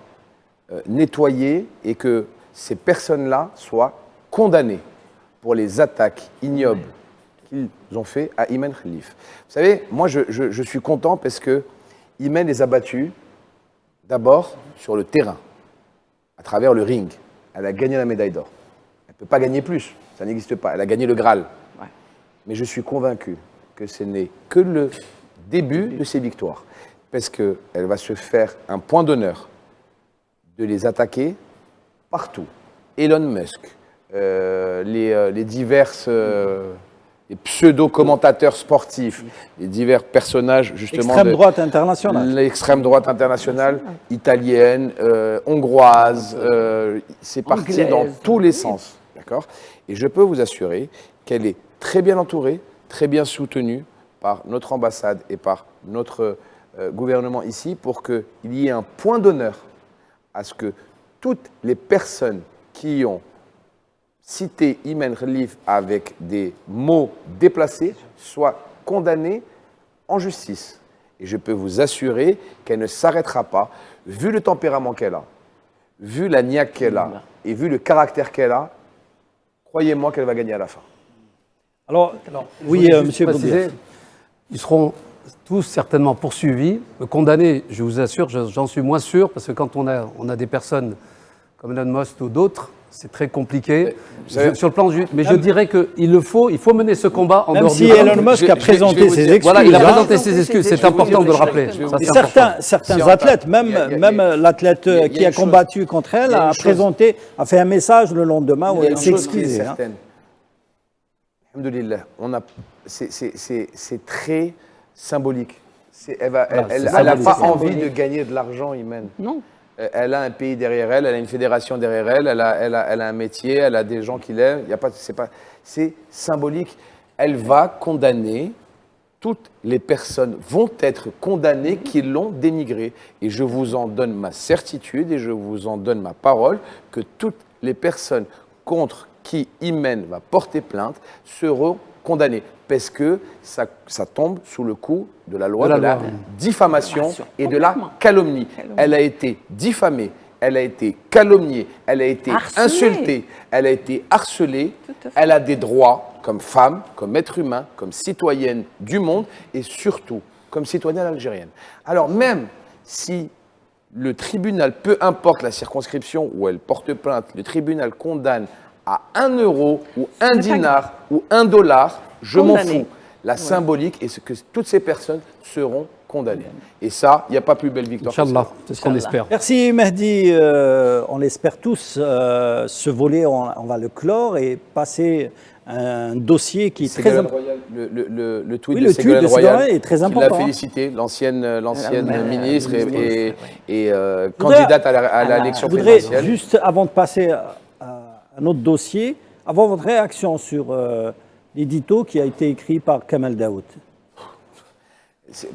nettoyée et que ces personnes-là soient condamnées pour les attaques ignobles qu'ils ont fait à Iman Khalif. Vous savez, moi je suis content parce que Iman les a battus d'abord sur le terrain, à travers le ring. Elle a gagné la médaille d'or. Elle ne peut pas gagner plus, ça n'existe pas. Elle a gagné le Graal. Ouais. Mais je suis convaincu que ce n'est que le début de ses victoires. Parce qu'elle va se faire un point d'honneur de les attaquer partout. Elon Musk, les diverses... les pseudo-commentateurs sportifs, les divers personnages justement... L'extrême droite internationale. L'extrême droite internationale, italienne, hongroise, c'est parti dans tous les sens. D'accord ? Et je peux vous assurer qu'elle est très bien entourée, très bien soutenue par notre ambassade et par notre gouvernement ici pour qu'il y ait un point d'honneur à ce que toutes les personnes qui ont citer Iman Khalif avec des mots déplacés soit condamnée en justice. Et je peux vous assurer qu'elle ne s'arrêtera pas, vu le tempérament qu'elle a, vu la niaque qu'elle a et vu le caractère qu'elle a, croyez-moi qu'elle va gagner à la fin. Alors oui, monsieur Boudiaf. Ils seront tous certainement poursuivis, condamnés, je vous assure, j'en suis moins sûr, parce que quand on a des personnes comme Elon Musk ou d'autres, c'est très compliqué. savez, Sur le plan mais je dirais qu'il faut mener ce combat en Même dehors si du Elon Musk a présenté ses excuses. Voilà, il a hein. présenté ses excuses, c'est important de le rappeler. Ça, c'est important. Certains athlètes, même l'athlète qui a combattu contre elle, a fait un message le lendemain où elle s'excusait. Alhamdoulilah, c'est très symbolique. Elle n'a pas envie de gagner de l'argent, Imen. Non. Elle a un pays derrière elle, elle a une fédération derrière elle, elle a un métier, elle a des gens qui l'aiment. C'est symbolique. Elle va condamner, toutes les personnes vont être condamnées qui l'ont dénigrée. Et je vous en donne ma certitude et je vous en donne ma parole que toutes les personnes contre qui Imen va porter plainte seront condamnées. Parce que ça tombe sous le coup de la loi de la diffamation et de la calomnie. Elle a été diffamée, elle a été calomniée, elle a été insultée, elle a été harcelée, elle a des droits comme femme, comme être humain, comme citoyenne du monde et surtout comme citoyenne algérienne. Alors même si le tribunal, peu importe la circonscription où elle porte plainte, le tribunal condamne à 1 euro ou 1 dinar ou 1 dollar, je m'en fous. La symbolique est que toutes ces personnes seront condamnées. Et ça, il n'y a pas plus belle victoire. Inch'Allah, c'est ce qu'on espère. Merci Mehdi, on l'espère tous. Ce volet, on va le clore et passer un dossier qui est très important. Le tweet de Ségolène Royal est très important. Il l'a félicité, l'ancienne ministre et candidate à l'élection présidentielle. Je voudrais juste, avant de passer à un autre dossier, avoir votre réaction sur l'édito qui a été écrit par Kamel Daoud.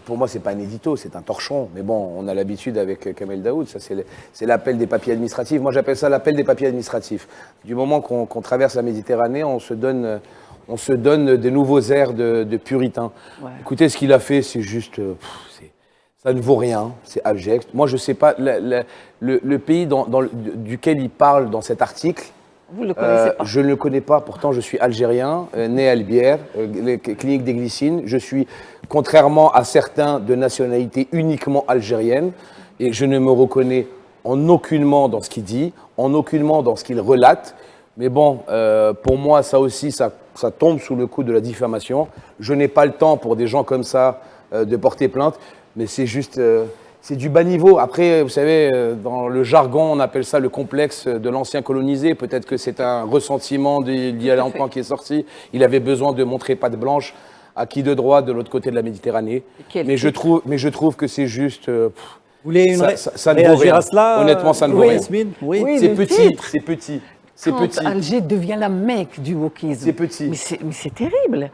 Pour moi, ce n'est pas un édito, c'est un torchon. Mais bon, on a l'habitude avec Kamel Daoud, ça c'est l'appel des papiers administratifs. Moi, j'appelle ça l'appel des papiers administratifs. Du moment qu'on traverse la Méditerranée, on se donne des nouveaux airs de puritains. Ouais. Écoutez, ce qu'il a fait, c'est juste... ça ne vaut rien, c'est abject. Moi, je ne sais pas, le pays duquel il parle dans cet article, vous le connaissez pas. Je ne le connais pas, pourtant je suis algérien, né à Albière, clinique des Glycines. Je suis, contrairement à certains, de nationalité uniquement algérienne et je ne me reconnais en aucunement dans ce qu'il dit, en aucunement dans ce qu'il relate. Mais bon, pour moi, ça aussi, ça tombe sous le coup de la diffamation. Je n'ai pas le temps pour des gens comme ça de porter plainte, mais c'est juste... c'est du bas niveau. Après, vous savez, dans le jargon, on appelle ça le complexe de l'ancien colonisé. Peut-être que c'est un ressentiment lié à l'emploi qui est sorti. Il avait besoin de montrer patte blanche à qui de droit de l'autre côté de la Méditerranée. Mais je trouve que c'est juste... Vous voulez ça ne vaut rien. Honnêtement, ça ne vaut rien. Oui, c'est petit, c'est petit. Quand Alger devient la Mecque du wokisme. C'est petit. Mais c'est terrible.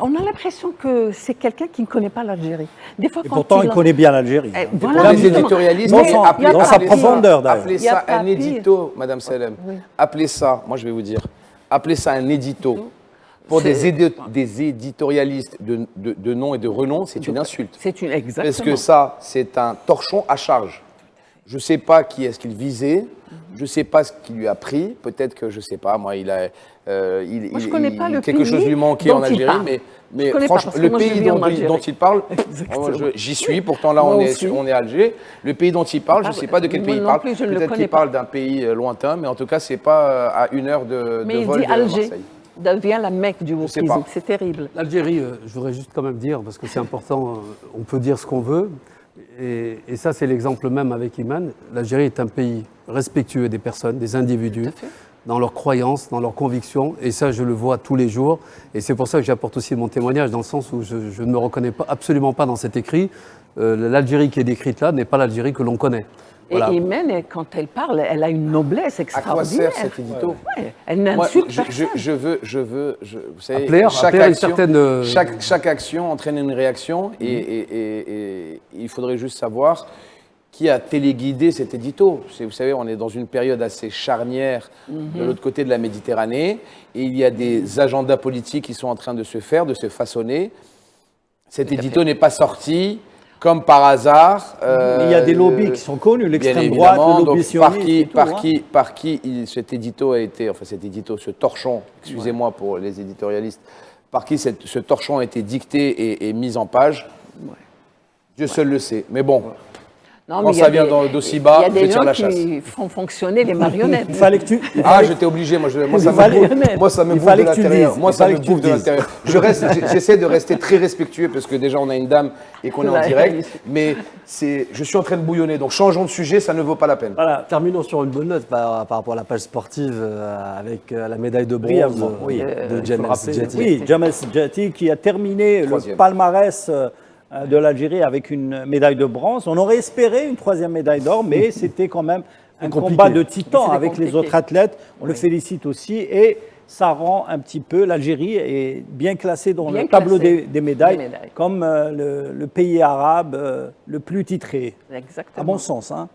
On a l'impression que c'est quelqu'un qui ne connaît pas l'Algérie. Des fois, pourtant, il connaît bien l'Algérie. Voilà, les éditorialistes, dans sa profondeur, d'ailleurs. Appelez ça un édito, Madame Salem. Oui. Appelez ça, moi je vais vous dire, appelez ça un édito. Pour des éditorialistes de nom et de renom, c'est une insulte. Exactement. Parce que ça, c'est un torchon à charge. Je ne sais pas qui est-ce qu'il visait, je ne sais pas ce qu'il lui a pris, peut-être que, je ne sais pas, moi, quelque chose lui manquait en Algérie, mais franchement, le pays dont il parle, j'y suis, pourtant là on est à Alger, le pays dont il parle, je ne sais pas de quel pays il parle, peut-être qu'il parle d'un pays lointain, mais en tout cas, ce n'est pas à 1 heure de vol de Marseille. Devient la Mecque du wokisme, c'est terrible. L'Algérie, je voudrais juste quand même dire, parce que c'est important, on peut dire ce qu'on veut, et ça c'est l'exemple même avec Iman, l'Algérie est un pays respectueux des personnes, des individus, dans leurs croyances, dans leurs convictions, et ça je le vois tous les jours, et c'est pour ça que j'apporte aussi mon témoignage, dans le sens où je ne me reconnais absolument pas dans cet écrit. L'Algérie qui est décrite là n'est pas l'Algérie que l'on connaît. Voilà. Et Imen, quand elle parle, elle a une noblesse extraordinaire. À quoi sert cet édito ? Elle n'insulte personne. Vous savez, chaque action entraîne une réaction et il faudrait juste savoir qui a téléguidé cet édito. Vous savez, on est dans une période assez charnière de l'autre côté de la Méditerranée et il y a des agendas politiques qui sont en train de se faire, de se façonner. Cet édito n'est pas sorti comme par hasard. Il y a des lobbies qui sont connus, l'extrême droite, le lobby sioniste. Par qui cet édito a été, enfin cet édito, ce torchon, excusez-moi pour les éditorialistes, par qui ce torchon a été dicté et mis en page, Dieu seul le sait. Mais bon. Non, Quand mais ça vient d'aussi bas, il y a je des tire gens la chasse. qui font fonctionner les marionnettes. Il fallait que tu. Ah, j'étais obligé, moi ça me bouffe de l'intérieur. Moi ça me bouffe de l'intérieur. J'essaie de rester très respectueux parce que déjà on a une dame et qu'on est en direct, mais je suis en train de bouillonner, donc changeons de sujet, ça ne vaut pas la peine. Voilà, terminons sur une bonne note par rapport à la page sportive avec la médaille de bronze de Jamal Sedjati. Oui, Jamal Sedjati qui a terminé le palmarès de l'Algérie avec une médaille de bronze. On aurait espéré une troisième médaille d'or, mais c'était quand même un combat de titans avec les autres athlètes. On le félicite aussi et ça rend un petit peu, l'Algérie est bien classée dans le tableau des médailles, comme le pays arabe le plus titré. Exactement. À mon sens. Hein.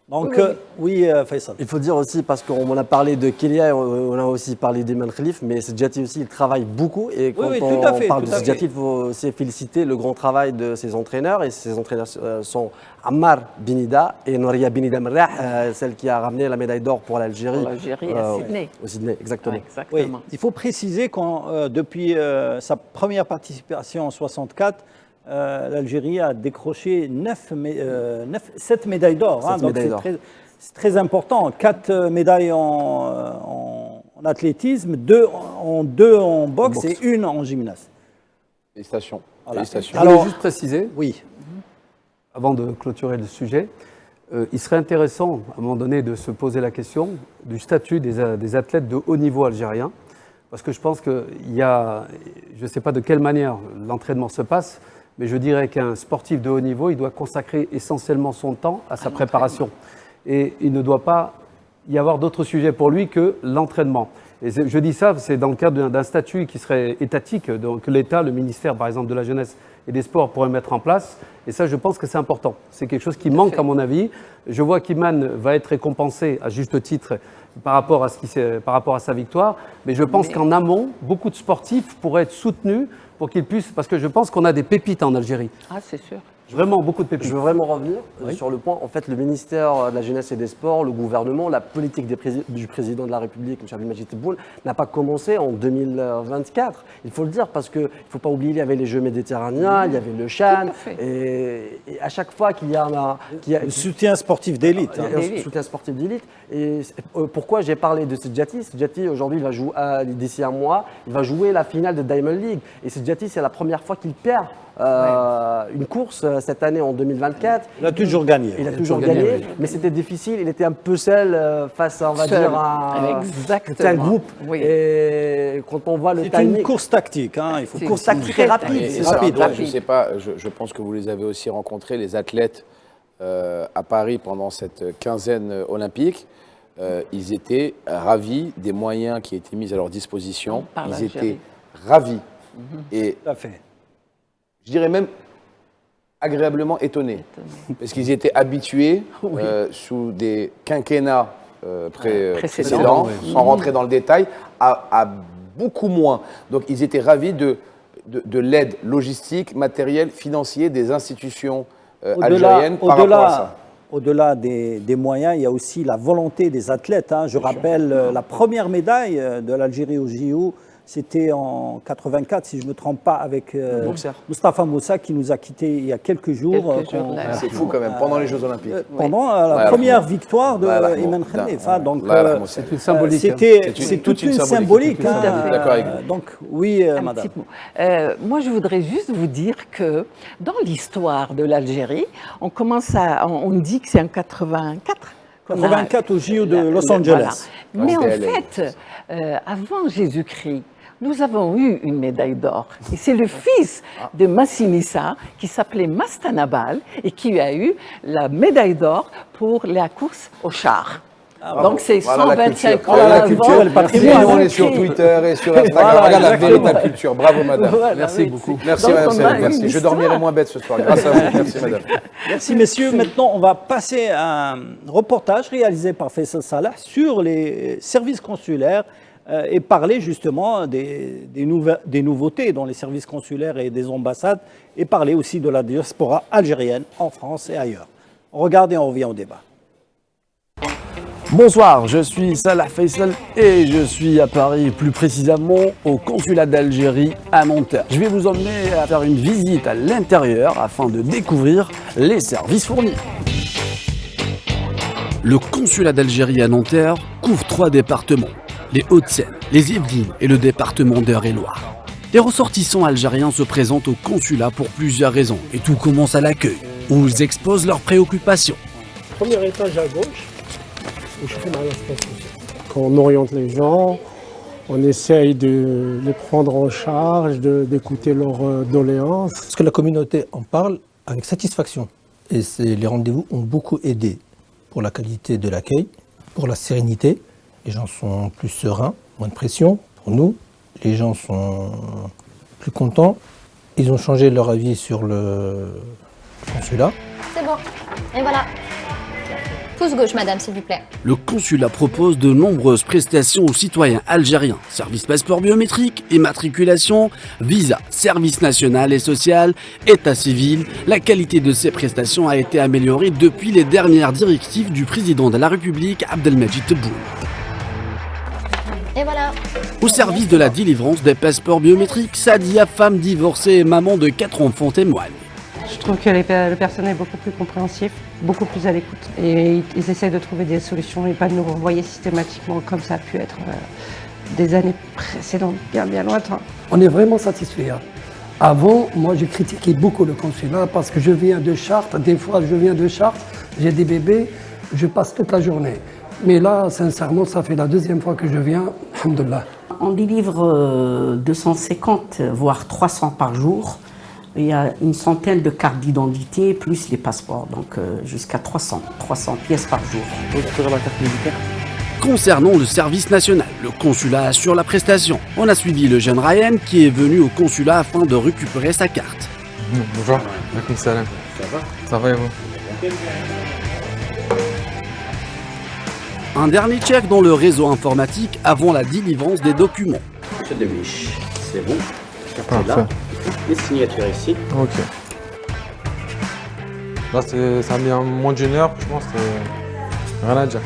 Donc, oui, Faisal. Il faut dire aussi, parce qu'on a parlé de Kélia, on a aussi parlé d'Eman Khalif, mais Sedjati aussi, il travaille beaucoup. Et quand on parle de Sedjati, il faut aussi féliciter le grand travail de ses entraîneurs. Et ses entraîneurs sont Ammar Binida et Nouria Binida Merrah, celle qui a ramené la médaille d'or pour l'Algérie. Pour l'Algérie à Sydney. Au Sydney, exactement. Exactement. Oui, il faut préciser que depuis sa première participation en 1964, l'Algérie a décroché 7 médailles d'or. Hein, donc c'est très important. 4 médailles en athlétisme, 2 en boxe et 1 en gymnastique. Félicitations. Voilà. Je voulais juste préciser, oui, avant de clôturer le sujet, il serait intéressant à un moment donné de se poser la question du statut des athlètes de haut niveau algériens. Parce que je pense qu'il y a, je ne sais pas de quelle manière l'entraînement se passe, mais je dirais qu'un sportif de haut niveau, il doit consacrer essentiellement son temps à sa préparation. Et il ne doit pas y avoir d'autres sujets pour lui que l'entraînement. Et je dis ça, c'est dans le cadre d'un statut qui serait étatique, donc l'État, le ministère par exemple de la Jeunesse et des Sports pourrait mettre en place. Et ça, je pense que c'est important. C'est quelque chose qui manque à mon avis. Je vois qu'Iman va être récompensé à juste titre par rapport à sa victoire. Mais je pense qu'en amont, beaucoup de sportifs pourraient être soutenus pour qu'ils puissent, parce que je pense qu'on a des pépites en Algérie. Ah, c'est sûr. Vraiment beaucoup de pépites. Je veux vraiment revenir sur le point. En fait, le ministère de la Jeunesse et des Sports, le gouvernement, la politique du président de la République, M. Abdelmajid Tebboune, n'a pas commencé en 2024. Il faut le dire parce qu'il ne faut pas oublier, il y avait les Jeux méditerranéens, il y avait le Chan. Et à chaque fois qu'il y a le soutien sportif d'élite. Un soutien sportif d'élite. Et pourquoi j'ai parlé de Sedjati? Sedjati, aujourd'hui, il va jouer, d'ici un mois, il va jouer la finale de Diamond League. Et Sedjati, c'est la première fois qu'il perd une course cette année en 2024. Il a toujours gagné. Il a toujours gagné, mais c'était difficile. Il était un peu seul face à, on va dire, un groupe. Oui. Et quand on voit le timing... C'est une course tactique. Hein. Il faut course tactique très rapide. C'est rapide. Je ne sais pas, je pense que vous les avez aussi rencontrés, les athlètes à Paris pendant cette quinzaine olympique. Ils étaient ravis des moyens qui étaient mis à leur disposition. Ils étaient ravis. Et tout à fait. Je dirais même agréablement étonnés, parce qu'ils étaient habitués, sous des quinquennats précédents, sans rentrer dans le détail, à beaucoup moins. Donc ils étaient ravis de l'aide logistique, matérielle, financière des institutions algériennes par rapport à ça. Au-delà des moyens, il y a aussi la volonté des athlètes. Hein. Je rappelle la première médaille de l'Algérie au JO. C'était en 84, si je ne me trompe pas, avec Moustapha Moussa qui nous a quittés il y a quelques jours. C'est fou quand même, pendant les Jeux Olympiques. Pendant la première victoire de Eman Khalif. Donc, c'est une symbolique. C'est toute une symbolique. D'accord avec vous. Donc, oui, un madame. petit mot. Moi, je voudrais juste vous dire que dans l'histoire de l'Algérie, on dit que c'est en 84. 84 au JO de Los Angeles. Voilà. Mais en fait, avant Jésus-Christ, nous avons eu une médaille d'or. Et c'est le fils de Massinissa qui s'appelait Mastanabal et qui a eu la médaille d'or pour la course au char. Donc c'est 125 ans. La culture et le patrimoine. On est sur Twitter et sur Instagram. Regarde la véritable culture. Bravo madame. Merci beaucoup. Merci madame. Merci. Je dormirai moins bête ce soir grâce à vous. Merci madame. Merci messieurs. Maintenant on va passer à un reportage réalisé par Faisal Salah sur les services consulaires et parler justement des nouveautés dans les services consulaires et des ambassades et parler aussi de la diaspora algérienne en France et ailleurs. On regarde et on revient au débat. Bonsoir, je suis Salah Faisal et je suis à Paris, plus précisément au consulat d'Algérie à Nanterre. Je vais vous emmener à faire une visite à l'intérieur afin de découvrir les services fournis. Le consulat d'Algérie à Nanterre couvre 3 départements, les Hauts-de-Seine, les Yvelines et le département d'Eure-et-Loir. Les ressortissants algériens se présentent au consulat pour plusieurs raisons et tout commence à l'accueil, où ils exposent leurs préoccupations. Premier étage à gauche, où je fais ma station. Quand on oriente les gens, on essaye de les prendre en charge, d'écouter leurs doléances. Parce que la communauté en parle avec satisfaction. Et les rendez-vous ont beaucoup aidé pour la qualité de l'accueil, pour la sérénité. Les gens sont plus sereins, moins de pression pour nous. Les gens sont plus contents. Ils ont changé leur avis sur le consulat. C'est bon. Et voilà. Pouce gauche, madame, s'il vous plaît. Le consulat propose de nombreuses prestations aux citoyens algériens. Service passeport biométrique, immatriculation, visa, service national et social, état civil. La qualité de ces prestations a été améliorée depuis les dernières directives du président de la République, Abdelmajid Tebboune. Et voilà. Au service de la délivrance des passeports biométriques, Sadia, femme divorcée et maman de 4 enfants, témoigne. Je trouve que le personnel est beaucoup plus compréhensif, beaucoup plus à l'écoute. Et ils essaient de trouver des solutions et pas de nous renvoyer systématiquement comme ça a pu être des années précédentes, bien lointain. On est vraiment satisfait. Avant, moi, j'ai critiqué beaucoup le consulat parce que je viens de Chartres. Des fois, je viens de Chartres, j'ai des bébés, je passe toute la journée. Mais là, sincèrement, ça fait la 2e fois que je viens, alhamdoulilah. On délivre 250, voire 300 par jour. Il y a une centaine de cartes d'identité, plus les passeports, donc jusqu'à 300 pièces par jour. Concernant le service national, le consulat assure la prestation. On a suivi le jeune Ryan qui est venu au consulat afin de récupérer sa carte. Bonjour, salam. Ça va et vous? Un dernier check dans le réseau informatique avant la délivrance des documents. Monsieur Debiche, c'est bon. Parfait. Là. Les signatures ici. Ok. Là, ça a mis moins d'une heure, je pense, rien à dire.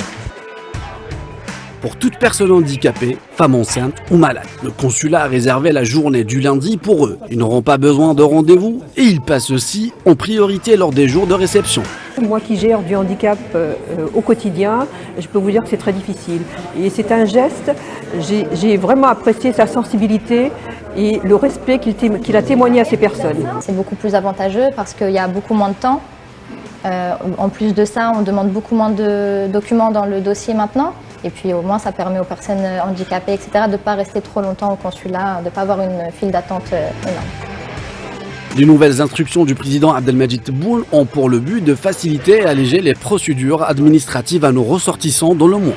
Pour toute personne handicapée, femme enceinte ou malade, le consulat a réservé la journée du lundi pour eux. Ils n'auront pas besoin de rendez-vous et ils passent aussi en priorité lors des jours de réception. Moi qui gère du handicap au quotidien, je peux vous dire que c'est très difficile. Et c'est un geste, j'ai vraiment apprécié sa sensibilité et le respect qu'il a témoigné à ces personnes. C'est beaucoup plus avantageux parce qu'il y a beaucoup moins de temps. En plus de ça, on demande beaucoup moins de documents dans le dossier maintenant. Et puis au moins, ça permet aux personnes handicapées, etc., de ne pas rester trop longtemps au consulat, de ne pas avoir une file d'attente énorme. Les nouvelles instructions du président Abdelmajid Tebboune ont pour le but de faciliter et alléger les procédures administratives à nos ressortissants dans le monde.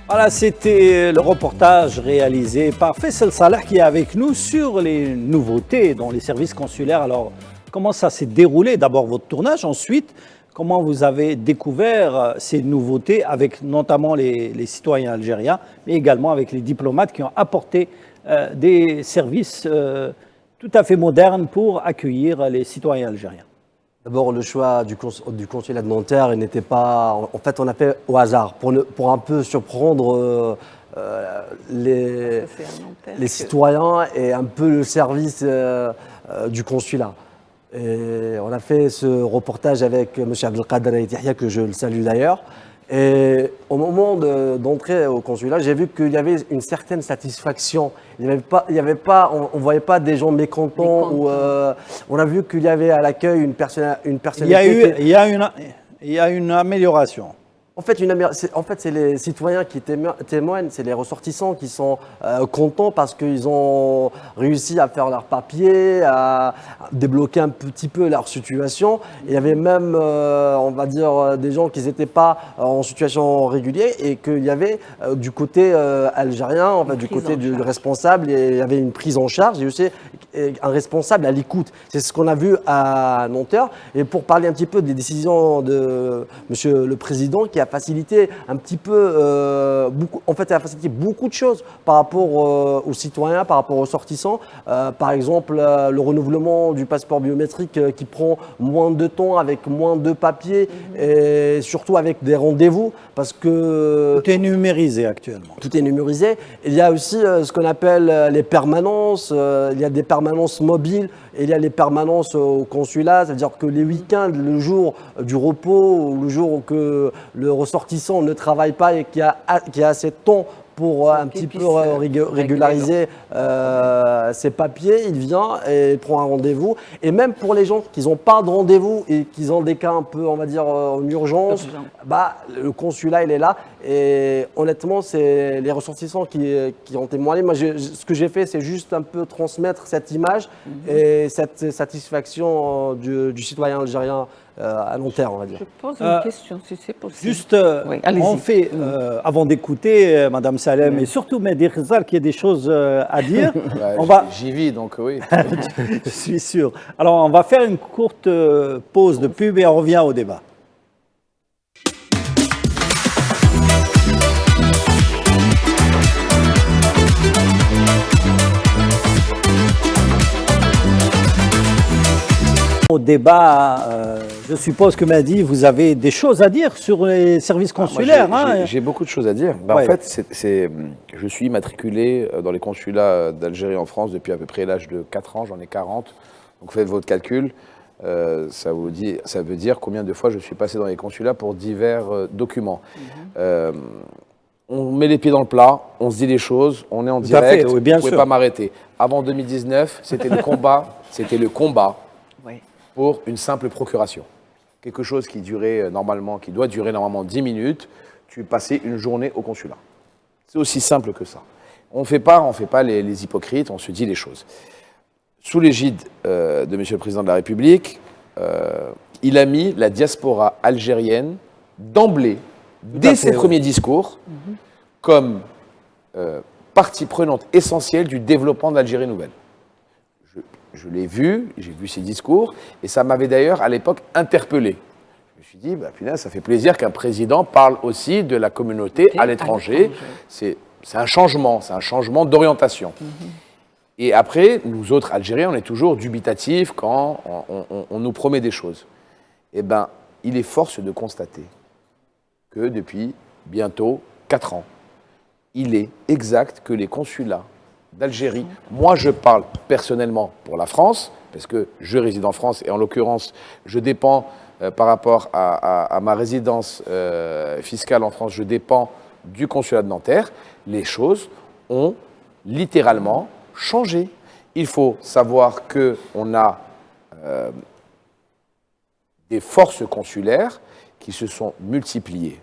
Voilà, c'était le reportage réalisé par Faisal Salah qui est avec nous sur les nouveautés dans les services consulaires. Alors, comment ça s'est déroulé? D'abord votre tournage, ensuite, comment vous avez découvert ces nouveautés avec notamment les citoyens algériens, mais également avec les diplomates qui ont apporté des services tout à fait modernes pour accueillir les citoyens algériens? D'abord, le choix du consulat de Nanterre, il n'était pas... En fait, on a fait au hasard pour un peu surprendre les citoyens et un peu le service du consulat. Et on a fait ce reportage avec M. Abdelkader Yahya, que je le salue d'ailleurs. Et au moment d'entrer au consulat, j'ai vu qu'il y avait une certaine satisfaction. On ne voyait pas des gens mécontents. On a vu qu'il y avait à l'accueil une personnalité. Il y a une amélioration. En fait, c'est les citoyens qui témoignent, c'est les ressortissants qui sont contents parce qu'ils ont réussi à faire leurs papiers, à débloquer un petit peu leur situation. Il y avait même, on va dire, des gens qui n'étaient pas en situation régulière et qu'il y avait du côté algérien, enfin, du côté du responsable, il y avait une prise en charge et aussi un responsable à l'écoute. C'est ce qu'on a vu à Nanterre. Et pour parler un petit peu des décisions de Monsieur le Président qui a facilité un petit peu, en fait, elle a facilité beaucoup de choses par rapport aux citoyens, par rapport aux sortissants. Par exemple, le renouvellement du passeport biométrique qui prend moins de temps, avec moins de papiers et surtout avec des rendez-vous parce que... Tout est numérisé actuellement. Tout est numérisé. Il y a aussi ce qu'on appelle les permanences. Il y a des permanences mobiles et il y a les permanences au consulat. C'est-à-dire que les week-ends, le jour du repos, ou le jour où que le ressortissant ne travaille pas et qui a assez de temps pour un petit peu régulariser ses papiers, il vient et il prend un rendez-vous. Et même pour les gens qui n'ont pas de rendez-vous et qui ont des cas un peu, on va dire, en urgence, bah, le consulat, il est là. Et honnêtement, c'est les ressortissants qui ont témoigné. Moi, ce que j'ai fait, c'est juste un peu transmettre cette image et cette satisfaction du citoyen algérien à long terme, on va dire. Je pose une question, si c'est possible. Juste, on fait, avant d'écouter Madame Salem et surtout Mehdi Khizar, qui a des choses à dire, J'y vis, donc oui. Je suis sûr. Alors, on va faire une courte pause de pub et on revient au débat. Au débat, je suppose que Mehdi, vous avez des choses à dire sur les services consulaires. J'ai beaucoup de choses à dire. En fait, je suis immatriculé dans les consulats d'Algérie en France depuis à peu près l'âge de 4 ans, j'en ai 40. Donc faites votre calcul, ça veut dire combien de fois je suis passé dans les consulats pour divers documents. On met les pieds dans le plat, on se dit les choses, on est en direct, vous ne pouvez pas m'arrêter. Avant 2019, c'était le combat pour une simple procuration. Quelque chose qui doit durer normalement 10 minutes, tu passais une journée au consulat. C'est aussi simple que ça. On ne fait pas les hypocrites, on se dit les choses. Sous l'égide de M. le Président de la République, il a mis la diaspora algérienne d'emblée, dès ses premiers discours, comme partie prenante essentielle du développement d'Algérie nouvelle. Je l'ai vu, j'ai vu ses discours, et ça m'avait d'ailleurs à l'époque interpellé. Je me suis dit, punaise, ça fait plaisir qu'un président parle aussi de la communauté à l'étranger. C'est un changement d'orientation. Et après, nous autres Algériens, on est toujours dubitatifs quand on nous promet des choses. Eh bien, il est force de constater que depuis bientôt 4 ans, il est exact que les consulats d'Algérie, moi je parle personnellement pour la France, parce que je réside en France et en l'occurrence, je dépends par rapport à ma résidence fiscale en France, je dépends du consulat de Nanterre, les choses ont littéralement changé. Il faut savoir qu'on a des forces consulaires qui se sont multipliées.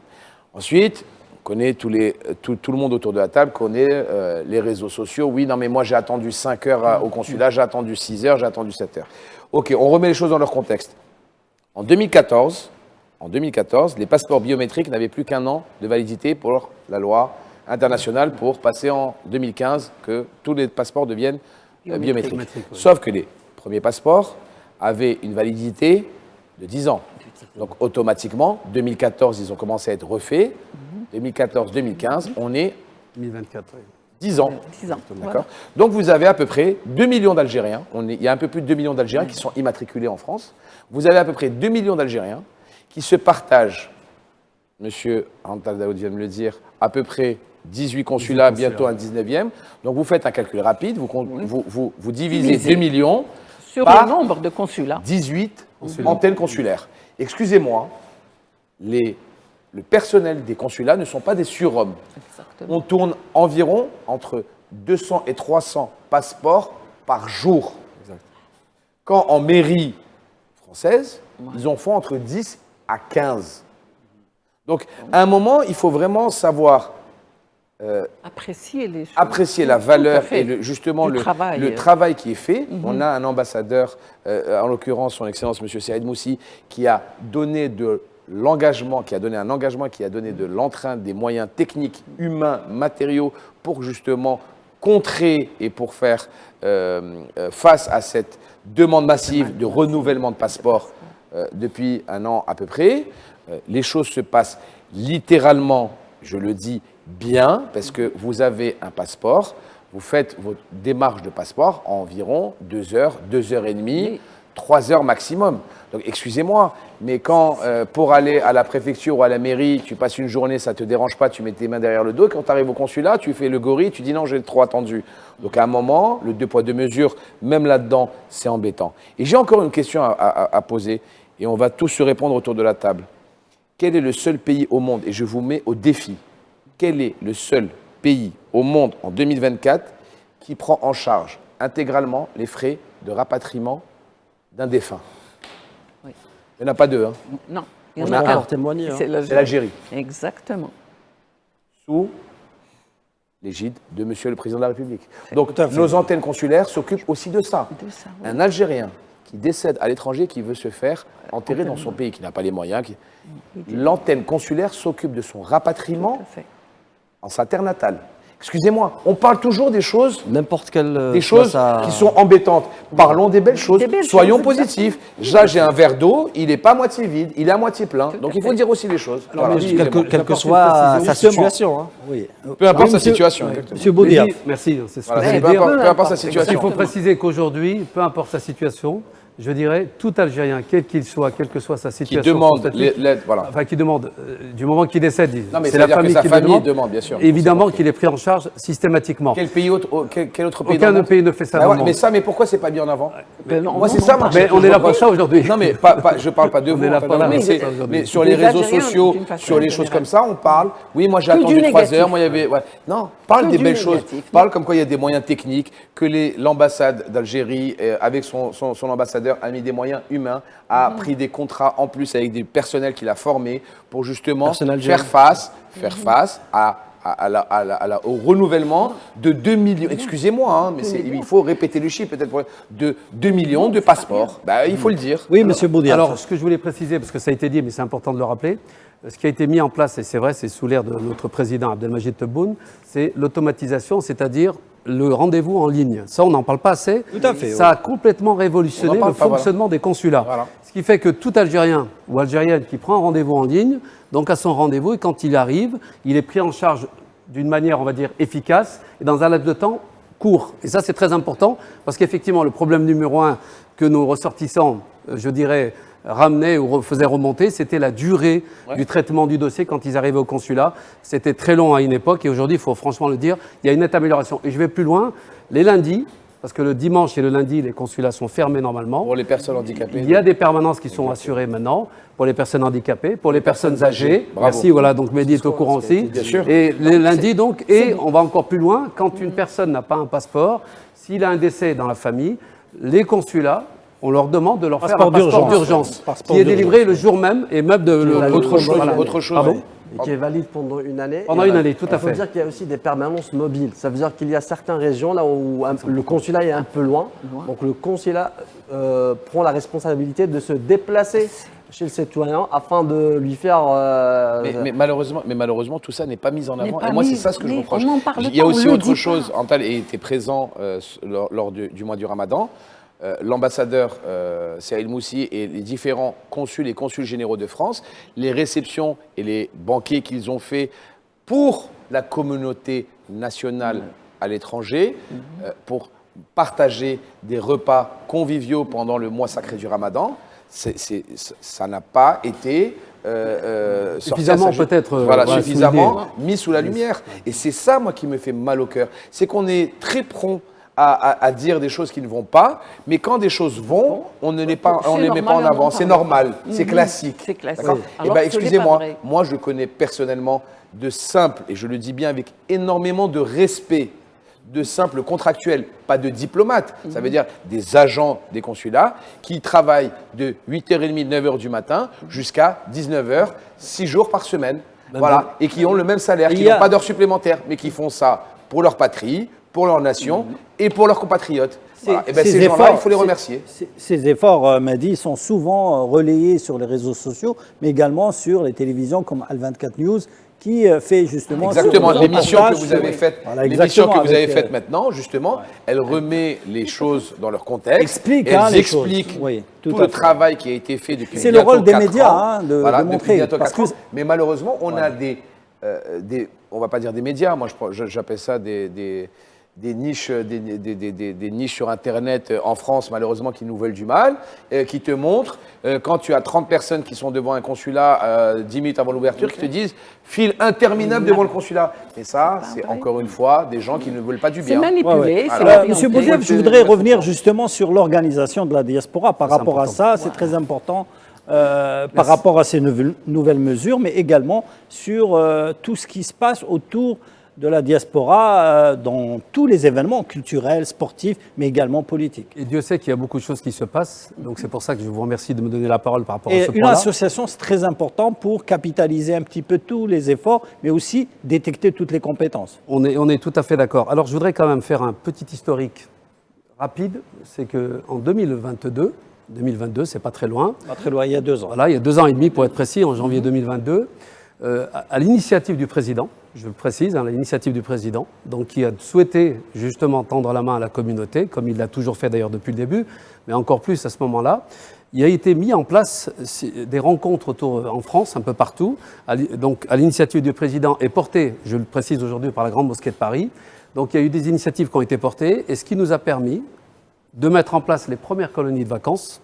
Ensuite, on connaît tout le monde autour de la table connaît les réseaux sociaux. Oui, non, mais moi j'ai attendu 5 heures au consulat, j'ai attendu 6 heures, j'ai attendu 7 heures. Ok, on remet les choses dans leur contexte. En 2014, les passeports biométriques n'avaient plus qu'1 an de validité pour la loi internationale pour passer en 2015 que tous les passeports deviennent biométriques. Sauf que les premiers passeports avaient une validité de 10 ans. Donc automatiquement, 2014, ils ont commencé à être refaits. 2014-2015, on est 2024, 10 ans. 10 ans. D'accord. Donc vous avez à peu près 2 millions d'Algériens. Il y a un peu plus de 2 millions d'Algériens qui sont immatriculés en France. Vous avez à peu près 2 millions d'Algériens qui se partagent, monsieur Antal Daoud vient de me le dire, à peu près 18 consulats, bientôt un 19e. Donc vous faites un calcul rapide, vous divisez 2 millions sur par le nombre de consulats. 18 antennes consulaires. Excusez-moi, le personnel des consulats ne sont pas des surhommes. On tourne environ entre 200 et 300 passeports par jour. Quand en mairie française, ils en font entre 10 à 15. Donc, à un moment, il faut vraiment savoir apprécier les choses. Apprécier la valeur et justement le travail qui est fait. On a un ambassadeur, en l'occurrence son Excellence M. Saïd Moussi, qui a donné de l'engagement, qui a donné un engagement, qui a donné de l'entrain, des moyens techniques, humains, matériaux pour justement contrer et pour faire face à cette demande massive de renouvellement de passeports depuis 1 an à peu près. Les choses se passent littéralement, je le dis bien, parce que vous avez un passeport, vous faites votre démarche de passeport en environ 2 heures, 2 heures et demie, 3 heures maximum. Donc excusez-moi, mais quand pour aller à la préfecture ou à la mairie, tu passes une journée, ça ne te dérange pas, tu mets tes mains derrière le dos, quand tu arrives au consulat, tu fais le gorille, tu dis non, j'ai trop attendu. Donc à un moment, le 2 poids 2 mesures, même là-dedans, c'est embêtant. Et j'ai encore une question à poser, et on va tous se répondre autour de la table. Quel est le seul pays au monde, et je vous mets au défi, quel est le seul pays au monde en 2024 qui prend en charge intégralement les frais de rapatriement d'un défunt? Oui. Il n'y en a pas deux. Hein. Non, il y en a un. Témoigner, c'est l'Algérie. Exactement. Sous l'égide de Monsieur le Président de la République. Donc nos antennes consulaires s'occupent aussi de ça. Oui. Un Algérien qui décède à l'étranger, qui veut se faire enterrer dans son pays, qui n'a pas les moyens, l'antenne consulaire s'occupe de son rapatriement en sa terre natale. Excusez-moi, on parle toujours des choses, des choses qui sont embêtantes. Parlons des belles choses, soyons positifs. Là, j'ai un verre d'eau, il n'est pas à moitié vide, il est à moitié plein. Donc il faut dire aussi les choses. Alors, voilà. Quelle que soit sa situation. Hein. Oui. Peu importe sa situation. Monsieur Boudiaf. Merci, c'est ce que je veux dire. Peu importe sa situation. Il faut préciser qu'aujourd'hui, peu importe sa situation, je dirais, tout Algérien, quel qu'il soit, quelle que soit sa situation, qui demande l'aide, voilà. Enfin, qui demande, du moment qu'il décède, c'est la famille qui demande, bien sûr. Évidemment qu'il est pris en charge systématiquement. Quel autre pays Aucun pays ne fait ça. Mais pourquoi c'est pas mis en avant? Moi, c'est ça. Mais on est là pour ça aujourd'hui. Non, mais je parle pas de vous. Mais sur les réseaux sociaux, sur les choses comme ça, on parle. Oui, moi j'ai attendu 3 heures. Moi, il y avait. Non, parle des belles choses. Parle comme quoi il y a des moyens techniques, que l'ambassade d'Algérie, avec son ambassadeur, a mis des moyens humains, a pris des contrats en plus avec des personnels qu'il a formés pour justement faire face au renouvellement de 2 millions, excusez-moi, mais il faut répéter le chiffre peut-être, de 2 millions de passeports. Il faut le dire. Oui, monsieur Boudiaf. Alors, ce que je voulais préciser, parce que ça a été dit, mais c'est important de le rappeler, ce qui a été mis en place, et c'est vrai, c'est sous l'ère de notre président Abdelmajid Tebboune, c'est l'automatisation, c'est-à-dire le rendez-vous en ligne. Ça, on n'en parle pas assez. Tout à fait. Ça a complètement révolutionné le fonctionnement des consulats. Voilà. Ce qui fait que tout Algérien ou Algérienne qui prend un rendez-vous en ligne, donc à son rendez-vous, et quand il arrive, il est pris en charge d'une manière, on va dire, efficace et dans un laps de temps court. Et ça, c'est très important parce qu'effectivement, le problème numéro 1 que nos ressortissants, je dirais, ramenaient ou faisaient remonter, c'était la durée du traitement du dossier quand ils arrivaient au consulat. C'était très long à une époque et aujourd'hui, il faut franchement le dire, il y a une nette amélioration. Et je vais plus loin, les lundis, parce que le dimanche et le lundi, les consulats sont fermés normalement. Pour les personnes handicapées. Il y a des permanences qui sont assurées maintenant pour les personnes handicapées, pour les personnes âgées. Bravo. Merci, voilà, donc Mehdi est au courant aussi. Bien sûr. Et les lundis, donc, et on va encore plus loin, quand une personne n'a pas un passeport, s'il a un décès dans la famille, les consulats, on leur demande de leur faire un passeport d'urgence, qui est délivré le jour même et même de autre chose. Pardon. Et qui est valide pendant une année. Pendant une année, tout à fait. Il faut dire qu'il y a aussi des permanences mobiles. Ça veut dire qu'il y a certaines régions là où le consulat est un peu loin. Donc le consulat prend la responsabilité de se déplacer chez le citoyen afin de lui faire... Mais malheureusement, tout ça n'est pas mis en avant. Et moi, c'est ça ce que je reproche. Il y a aussi autre chose. Antal était présent lors du mois du Ramadan. L'ambassadeur Saïd Moussi et les différents consuls et consuls généraux de France, les réceptions et les banquets qu'ils ont faits pour la communauté nationale à l'étranger, pour partager des repas conviviaux pendant le mois sacré du Ramadan, ça n'a pas été suffisamment suffisamment mis sous la lumière. Et c'est ça, moi, qui me fait mal au cœur. C'est qu'on est très prompt à dire des choses qui ne vont pas, mais quand des choses vont, on ne les met pas en avant. C'est normal, c'est classique. C'est classique. Et excusez-moi, moi je connais personnellement de simples, et je le dis bien avec énormément de respect, de simples contractuels, pas de diplomates, ça veut dire des agents des consulats qui travaillent de 8h30, 9h du matin jusqu'à 19h, 6 jours par semaine, et qui ont le même salaire, qui n'ont pas d'heures supplémentaires, mais qui font ça pour leur patrie, pour leur nation et pour leurs compatriotes. Ces gens-là, il faut les remercier. Ces efforts, Mehdi, sont souvent relayés sur les réseaux sociaux, mais également sur les télévisions comme Al24 News, qui fait justement... Exactement, ce l'émission que reportage vous avez sur- faite Voilà, l'émission que exactement, vous avez avec, faite maintenant, justement, elle remet les choses dans leur contexte. Explique, et hein, elles les choses. expliquent Oui, tout tout à le fait. travail qui a été fait depuis C'est le bientôt rôle des 4 médias, ans. hein, de Voilà, depuis montrer, bientôt parce 4 ans. que- Mais malheureusement, on a Voilà. on va pas dire des médias, moi j'appelle ça des niches, des niches sur Internet en France, malheureusement, qui nous veulent du mal, qui te montrent, quand tu as 30 personnes qui sont devant un consulat 10 minutes avant l'ouverture, qui te disent file interminable devant le consulat. Et ça, c'est encore une fois des gens qui ne veulent pas du bien. Monsieur Bouzev, je voudrais revenir justement sur l'organisation de la diaspora par rapport à ça. C'est très important. Par rapport à ces nouvelles mesures, mais également sur tout ce qui se passe autour de la diaspora dans tous les événements culturels, sportifs, mais également politiques. Et Dieu sait qu'il y a beaucoup de choses qui se passent, donc c'est pour ça que je vous remercie de me donner la parole par rapport à Et ce une point-là. association, c'est très important pour capitaliser un petit peu tous les efforts, mais aussi détecter toutes les compétences. On est tout à fait d'accord. Alors je voudrais quand même faire un petit historique rapide, c'est qu'en 2022, c'est pas très loin. Pas très loin, il y a 2 ans. Voilà, il y a 2 ans et demi pour être précis, en janvier 2022, à l'initiative du président, je le précise, à l'initiative du président, donc qui a souhaité justement tendre la main à la communauté, comme il l'a toujours fait d'ailleurs depuis le début, mais encore plus à ce moment-là, il a été mis en place des rencontres en France, un peu partout, donc à l'initiative du président et porté, je le précise aujourd'hui, par la Grande Mosquée de Paris. Donc il y a eu des initiatives qui ont été portées, et ce qui nous a permis de mettre en place les premières colonies de vacances.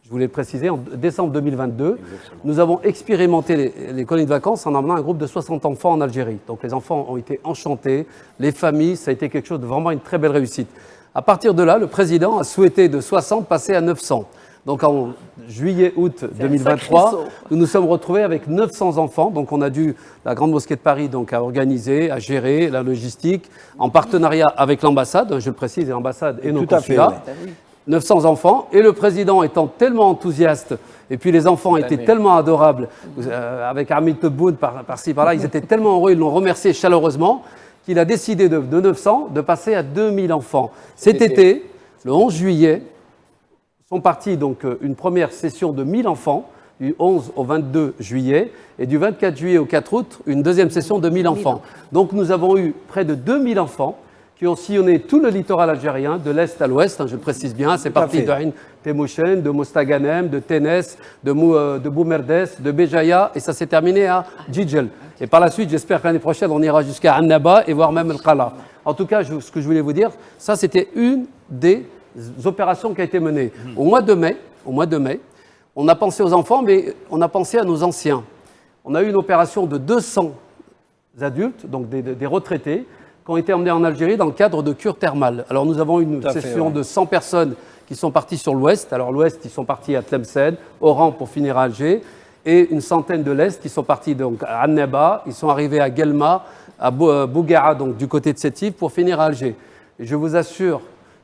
Je voulais le préciser, en décembre 2022, nous avons expérimenté les colonies de vacances en emmenant un groupe de 60 enfants en Algérie. Donc les enfants ont été enchantés, les familles, ça a été quelque chose de vraiment une très belle réussite. À partir de là, le président a souhaité de 60 passer à 900. Donc en juillet-août 2023, nous nous sommes retrouvés avec 900 enfants. Donc on a dû, la Grande Mosquée de Paris, donc, à organiser, à gérer la logistique, en partenariat avec l'ambassade, je le précise, l'ambassade et nos consulats. 900 enfants, et le président étant tellement enthousiaste, et puis les enfants étaient tellement adorables, avec Hamid Tebboune par-ci par-là, ils étaient tellement heureux, ils l'ont remercié chaleureusement, qu'il a décidé de 900 de passer à 2000 enfants. Cet été, le 11 juillet, sont partis donc une première session de 1000 enfants, du 11 au 22 juillet, et du 24 juillet au 4 août, une deuxième session de 1000 enfants. Donc nous avons eu près de 2000 enfants qui ont sillonné tout le littoral algérien, de l'est à l'ouest, je le précise bien. C'est parti de Ain Temouchen, de Mostaganem, de Ténès, de Boumerdes, de Béjaïa, et ça s'est terminé à Djidjel. Et par la suite, j'espère que l'année prochaine, on ira jusqu'à Annaba et voire même El Qala. En tout cas, ce que je voulais vous dire, ça c'était une des opérations qui a été menée. Au mois de mai, on a pensé aux enfants, mais on a pensé à nos anciens. On a eu une opération de 200 adultes, donc des retraités, qui ont été emmenés en Algérie dans le cadre de cure thermale. Alors nous avons une session de 100 personnes qui sont parties sur l'ouest. Alors l'ouest, ils sont partis à Tlemcen, Oran pour finir à Alger, et une centaine de l'est qui sont partis donc à Annaba, ils sont arrivés à Guelma, à Bouguera, donc du côté de Sétif, pour finir à Alger. Et je vous assure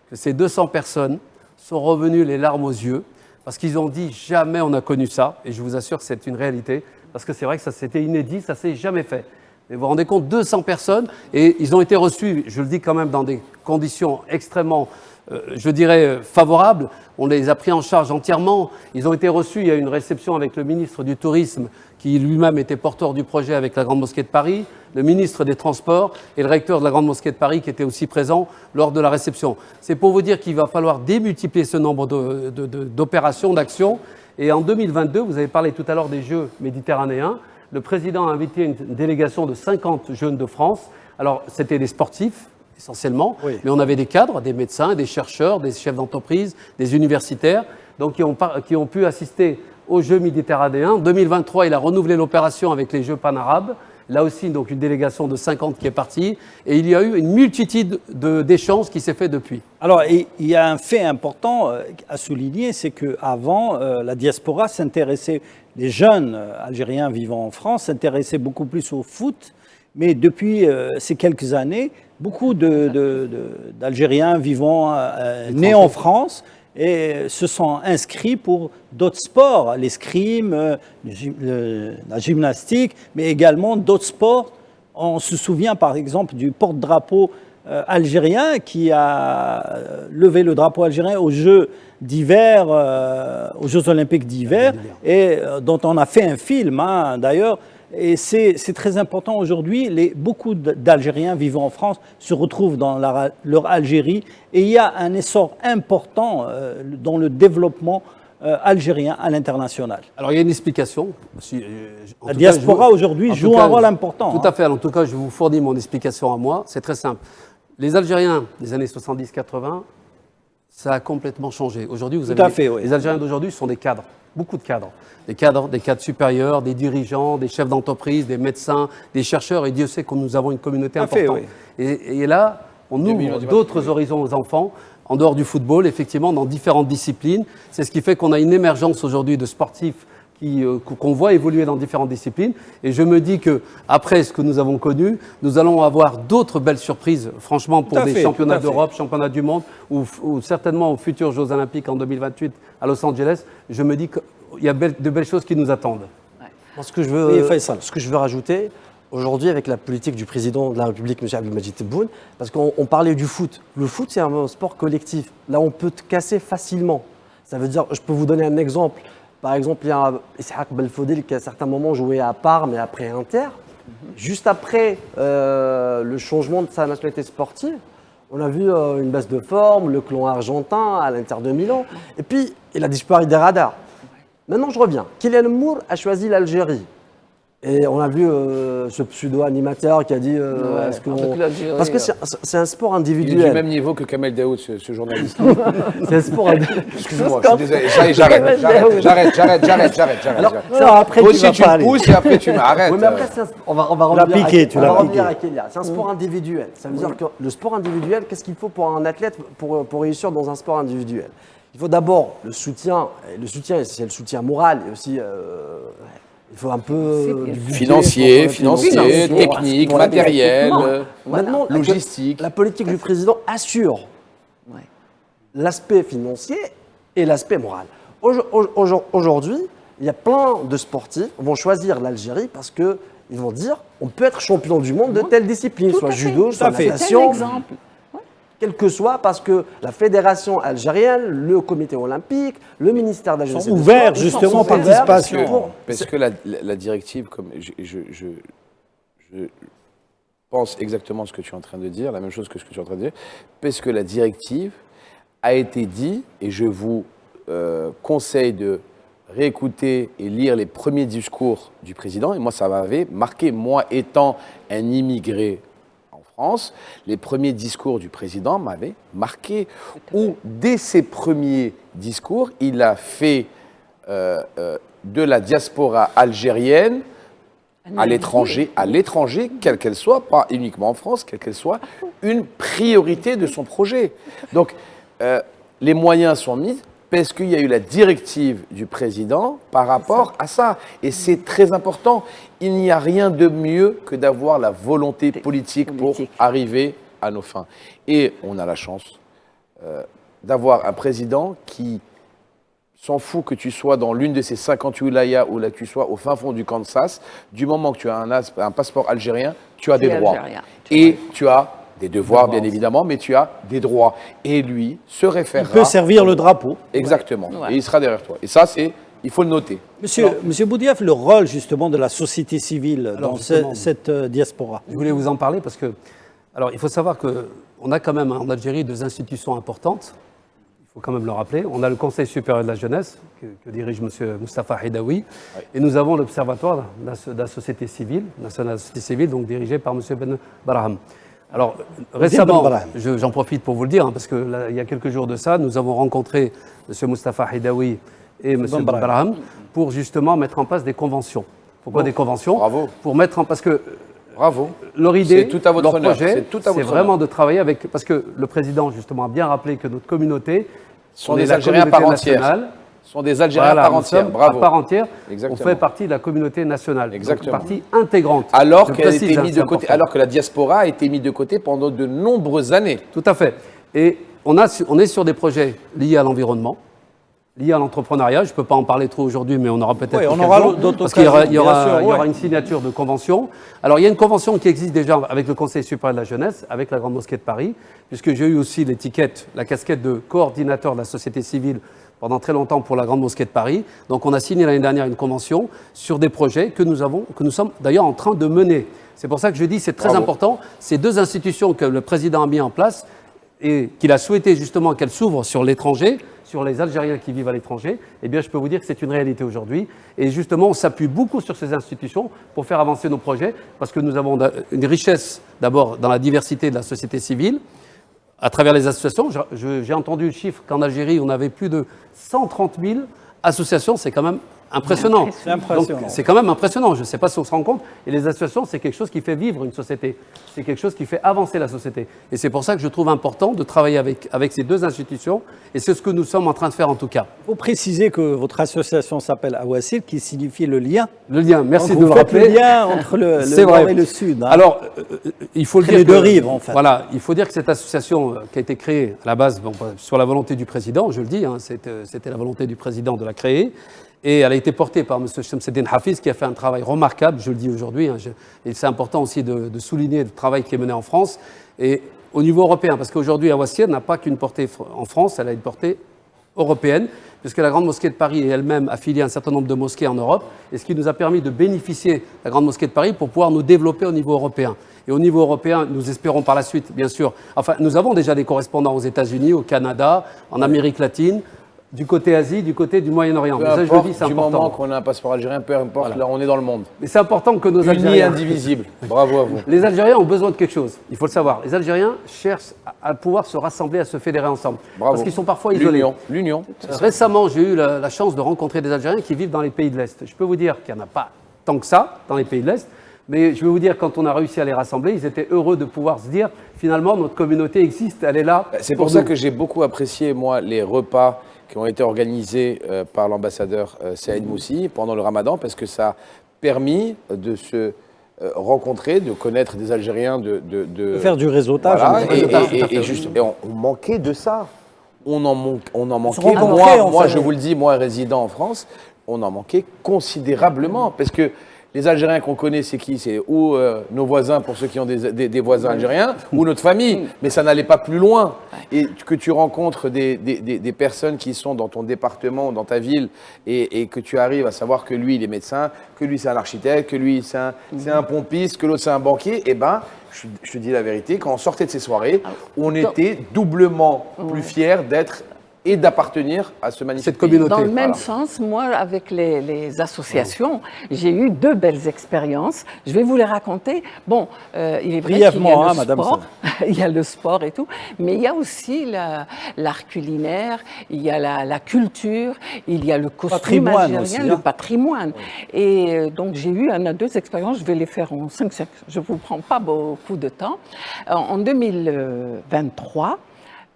que ces 200 personnes sont revenues les larmes aux yeux, parce qu'ils ont dit jamais on a connu ça, et je vous assure que c'est une réalité, parce que c'est vrai que ça c'était inédit, ça s'est jamais fait. Et vous vous rendez compte, 200 personnes, et ils ont été reçus, je le dis quand même, dans des conditions extrêmement, je dirais, favorables. On les a pris en charge entièrement. Ils ont été reçus, il y a eu une réception avec le ministre du Tourisme, qui lui-même était porteur du projet avec la Grande Mosquée de Paris, le ministre des Transports et le recteur de la Grande Mosquée de Paris qui était aussi présent lors de la réception. C'est pour vous dire qu'il va falloir démultiplier ce nombre d'opérations, d'actions. Et en 2022, vous avez parlé tout à l'heure des Jeux méditerranéens, le président a invité une délégation de 50 jeunes de France. Alors, c'était des sportifs, essentiellement, mais on avait des cadres, des médecins, des chercheurs, des chefs d'entreprise, des universitaires, donc qui ont pu assister aux Jeux méditerranéens. En 2023, il a renouvelé l'opération avec les Jeux panarabes. Là aussi, donc, une délégation de 50 qui est partie. Et il y a eu une multitude d'échanges qui s'est fait depuis. Alors, il y a un fait important à souligner, c'est qu'avant, la diaspora s'intéressait, les jeunes Algériens vivant en France s'intéressaient beaucoup plus au foot. Mais depuis ces quelques années, beaucoup d'Algériens vivant, nés en France, et se sont inscrits pour d'autres sports, l'escrime, la gymnastique, mais également d'autres sports. On se souvient par exemple du porte-drapeau algérien qui a levé le drapeau algérien aux Jeux d'hiver, aux Jeux olympiques d'hiver, et dont on a fait un film d'ailleurs. Et c'est très important aujourd'hui. Beaucoup d'Algériens vivant en France se retrouvent dans leur Algérie et il y a un essor important dans le développement algérien à l'international. Alors il y a une explication. La diaspora aujourd'hui joue un rôle important. Tout à fait. En tout cas, je vous fournis mon explication à moi. C'est très simple. Les Algériens des années 70-80, ça a complètement changé. Aujourd'hui, vous avez les Algériens d'aujourd'hui sont des cadres, beaucoup de cadres. Des cadres supérieurs, des dirigeants, des chefs d'entreprise, des médecins, des chercheurs. Et Dieu sait que nous avons une communauté importante. Et là, on ouvre d'autres horizons aux enfants. En dehors du football, effectivement, dans différentes disciplines. C'est ce qui fait qu'on a une émergence aujourd'hui de sportifs qu'on voit évoluer dans différentes disciplines. Et je me dis qu'après ce que nous avons connu, nous allons avoir d'autres belles surprises, franchement, pour des championnats d'Europe, championnats du monde, ou certainement aux futurs Jeux Olympiques en 2028 à Los Angeles. Je me dis qu'il y a de belles choses qui nous attendent. Moi, ce que je veux rajouter, aujourd'hui, avec la politique du président de la République, M. Abdelmadjid Tebboune, parce qu'on parlait du foot. Le foot, c'est un sport collectif. Là, on peut te casser facilement. Ça veut dire, je peux vous donner un exemple. Par exemple, il y a Ishaq Belfodil qui, à certains moments, jouait à Parme et après Inter. Juste après le changement de sa nationalité sportive, on a vu une baisse de forme, le clan argentin à l'Inter de Milan. Et puis, il a disparu des radars. Maintenant, je reviens. Kylian Moore a choisi l'Algérie. Et on a vu ce pseudo-animateur qui a dit parce que c'est un sport individuel. Il est du même niveau que Kamel Daoud, ce journaliste. C'est un sport individuel. Excuse-moi, je suis désolé. J'arrête. Alors, après, toi aussi, tu me pousses et après, tu m'arrêtes. Oui, mais après, on va revenir à Kélia. C'est un sport individuel. Ça veut dire que le sport individuel, qu'est-ce qu'il faut pour un athlète pour réussir dans un sport individuel? Il faut d'abord le soutien. Et le soutien, c'est le soutien moral et aussi... il faut un peu financier, technique, matériel, maintenant, logistique. La politique du président assure l'aspect financier et l'aspect moral. Aujourd'hui, il y a plein de sportifs qui vont choisir l'Algérie parce qu'ils vont dire on peut être champion du monde de telle discipline, soit judo, soit natation. Quel que soit, parce que la fédération algérienne, le comité olympique, le ministère de la Jeunesse sont ouverts justement par participation. Parce que la directive, comme je pense exactement ce que tu es en train de dire, la même chose que ce que tu es en train de dire, parce que la directive a été dit, et je vous conseille de réécouter et lire les premiers discours du président, et moi ça m'avait marqué, moi étant un immigré France, les premiers discours du président m'avaient marqué, où dès ses premiers discours, il a fait de la diaspora algérienne à l'étranger, quelle qu'elle soit, pas uniquement en France, quelle qu'elle soit, une priorité de son projet. Donc, les moyens sont mis parce qu'il y a eu la directive du président par rapport à ça. Et c'est très important. Il n'y a rien de mieux que d'avoir la volonté politique pour arriver à nos fins. Et on a la chance d'avoir un président qui s'en fout que tu sois dans l'une de ces 50 wilayas ou là que tu sois au fin fond du Kansas. Du moment que tu as un passeport algérien, tu as des droits. Et tu as des devoirs, bien évidemment, mais tu as des droits. Et lui se référera... Il peut servir le drapeau. Exactement. Ouais. Et il sera derrière toi. Et ça, il faut le noter. Monsieur Boudiaf, le rôle justement de la société civile dans cette diaspora. Je voulais vous en parler parce que... Alors, il faut savoir qu'on a quand même en Algérie 2 institutions importantes. Il faut quand même le rappeler. On a le Conseil supérieur de la jeunesse, que dirige M. Moustapha Hidaoui. Oui. Et nous avons l'Observatoire de la société civile, nationale de la société civile, donc dirigé par M. Ben Barham. Alors, récemment, j'en profite pour vous le dire, parce qu'il y a quelques jours de ça, nous avons rencontré M. Moustapha Hidaoui et M. Ben Barham pour justement mettre en place des conventions. Pourquoi des conventions? Bravo. Pour mettre en... Parce que bravo. Leur idée, tout à votre leur projet, c'est vraiment de travailler avec... Parce que le président, justement, a bien rappelé que notre communauté... sont des Algériens par entière. Sont des Algériens par entière. Bravo. À part entière, exactement. On fait partie de la communauté nationale. Exactement. Donc, partie intégrante. Alors qu'elle a été mise de côté, alors que la diaspora a été mise de côté pendant de nombreuses années. Tout à fait. Et on est sur des projets liés à l'environnement, liés à l'entrepreneuriat. Je ne peux pas en parler trop aujourd'hui, mais on aura peut-être d'autres parce qu'il y aura une signature de convention. Alors, il y a une convention qui existe déjà avec le Conseil supérieur de la jeunesse, avec la Grande Mosquée de Paris, puisque j'ai eu aussi l'étiquette, la casquette de coordinateur de la société civile pendant très longtemps pour la Grande Mosquée de Paris. Donc on a signé l'année dernière une convention sur des projets que nous sommes d'ailleurs en train de mener. C'est pour ça que je dis c'est très important. Ces deux institutions que le président a mis en place et qu'il a souhaité justement qu'elles s'ouvrent sur l'étranger, sur les Algériens qui vivent à l'étranger, eh bien je peux vous dire que c'est une réalité aujourd'hui. Et justement, on s'appuie beaucoup sur ces institutions pour faire avancer nos projets, parce que nous avons une richesse d'abord dans la diversité de la société civile, à travers les associations. J'ai entendu le chiffre qu'en Algérie, on avait plus de 130 000 associations, c'est quand même impressionnant. C'est impressionnant. C'est quand même impressionnant, je ne sais pas si on se rend compte. Et les associations, c'est quelque chose qui fait vivre une société. C'est quelque chose qui fait avancer la société. Et c'est pour ça que je trouve important de travailler avec ces deux institutions. Et c'est ce que nous sommes en train de faire en tout cas. Il faut préciser que votre association s'appelle Awassil, qui signifie le lien. Le lien, merci donc de le rappeler. Le lien entre le nord et le sud. Hein. Alors, il faut le dire. Les deux rives, en fait. Voilà, il faut dire que cette association qui a été créée à la base sur la volonté du président, je le dis, hein, c'était la volonté du président de la créer. Et elle a été portée par M. Shamseddine Hafiz, qui a fait un travail remarquable, je le dis aujourd'hui. Hein, et c'est important aussi de souligner le travail qui est mené en France et au niveau européen, parce qu'aujourd'hui, Awassil n'a pas qu'une portée en France, elle a une portée européenne, puisque la Grande Mosquée de Paris est elle-même affiliée à un certain nombre de mosquées en Europe, et ce qui nous a permis de bénéficier de la Grande Mosquée de Paris pour pouvoir nous développer au niveau européen. Et au niveau européen, nous espérons par la suite, bien sûr, enfin, nous avons déjà des correspondants aux États-Unis, au Canada, en Amérique latine, du côté Asie, du côté du Moyen-Orient. Peu ça, je le dis, c'est du important. moment qu'on a un passeport algérien, peu importe, là on est dans le monde. Mais c'est important que nos Unis Algériens... indivisibles. Bravo à vous. Les Algériens ont besoin de quelque chose, il faut le savoir. Les Algériens cherchent à pouvoir se rassembler, à se fédérer ensemble. Bravo. Parce qu'ils sont parfois isolés. L'union. Récemment, j'ai eu la chance de rencontrer des Algériens qui vivent dans les pays de l'Est. Je peux vous dire qu'il n'y en a pas tant que ça dans les pays de l'Est, mais je vais vous dire, quand on a réussi à les rassembler, ils étaient heureux de pouvoir se dire, finalement, notre communauté existe, elle est là. C'est pour ça que j'ai beaucoup apprécié, moi, les repas qui ont été organisés par l'ambassadeur Saïd Moussi pendant le Ramadan, parce que ça a permis de se rencontrer, de connaître des Algériens, de faire du réseautage. Voilà, et on manquait de ça. On en manquait. Moi, je vous le dis, moi, résident en France, on en manquait considérablement, parce que les Algériens qu'on connaît, c'est qui? C'est ou nos voisins, pour ceux qui ont des voisins algériens, ou notre famille. Mais ça n'allait pas plus loin. Et que tu rencontres des personnes qui sont dans ton département, dans ta ville, et que tu arrives à savoir que lui, il est médecin, que lui, c'est un architecte, que lui, c'est un pompiste, que l'autre, c'est un banquier, et ben, je te dis la vérité, quand on sortait de ces soirées, on était doublement plus fiers d'être et d'appartenir à ce magnifique cette communauté. Dans le même sens, moi, avec les associations, j'ai eu deux belles expériences. Je vais vous les raconter. Bon, il est vrai qu'il y a le sport, il y a le sport et tout, mais il y a aussi l'art culinaire, il y a la culture, il y a le costume algérien, aussi, le patrimoine. Et donc, j'ai eu deux expériences, je vais les faire en 5-5, je ne vous prends pas beaucoup de temps. En 2023,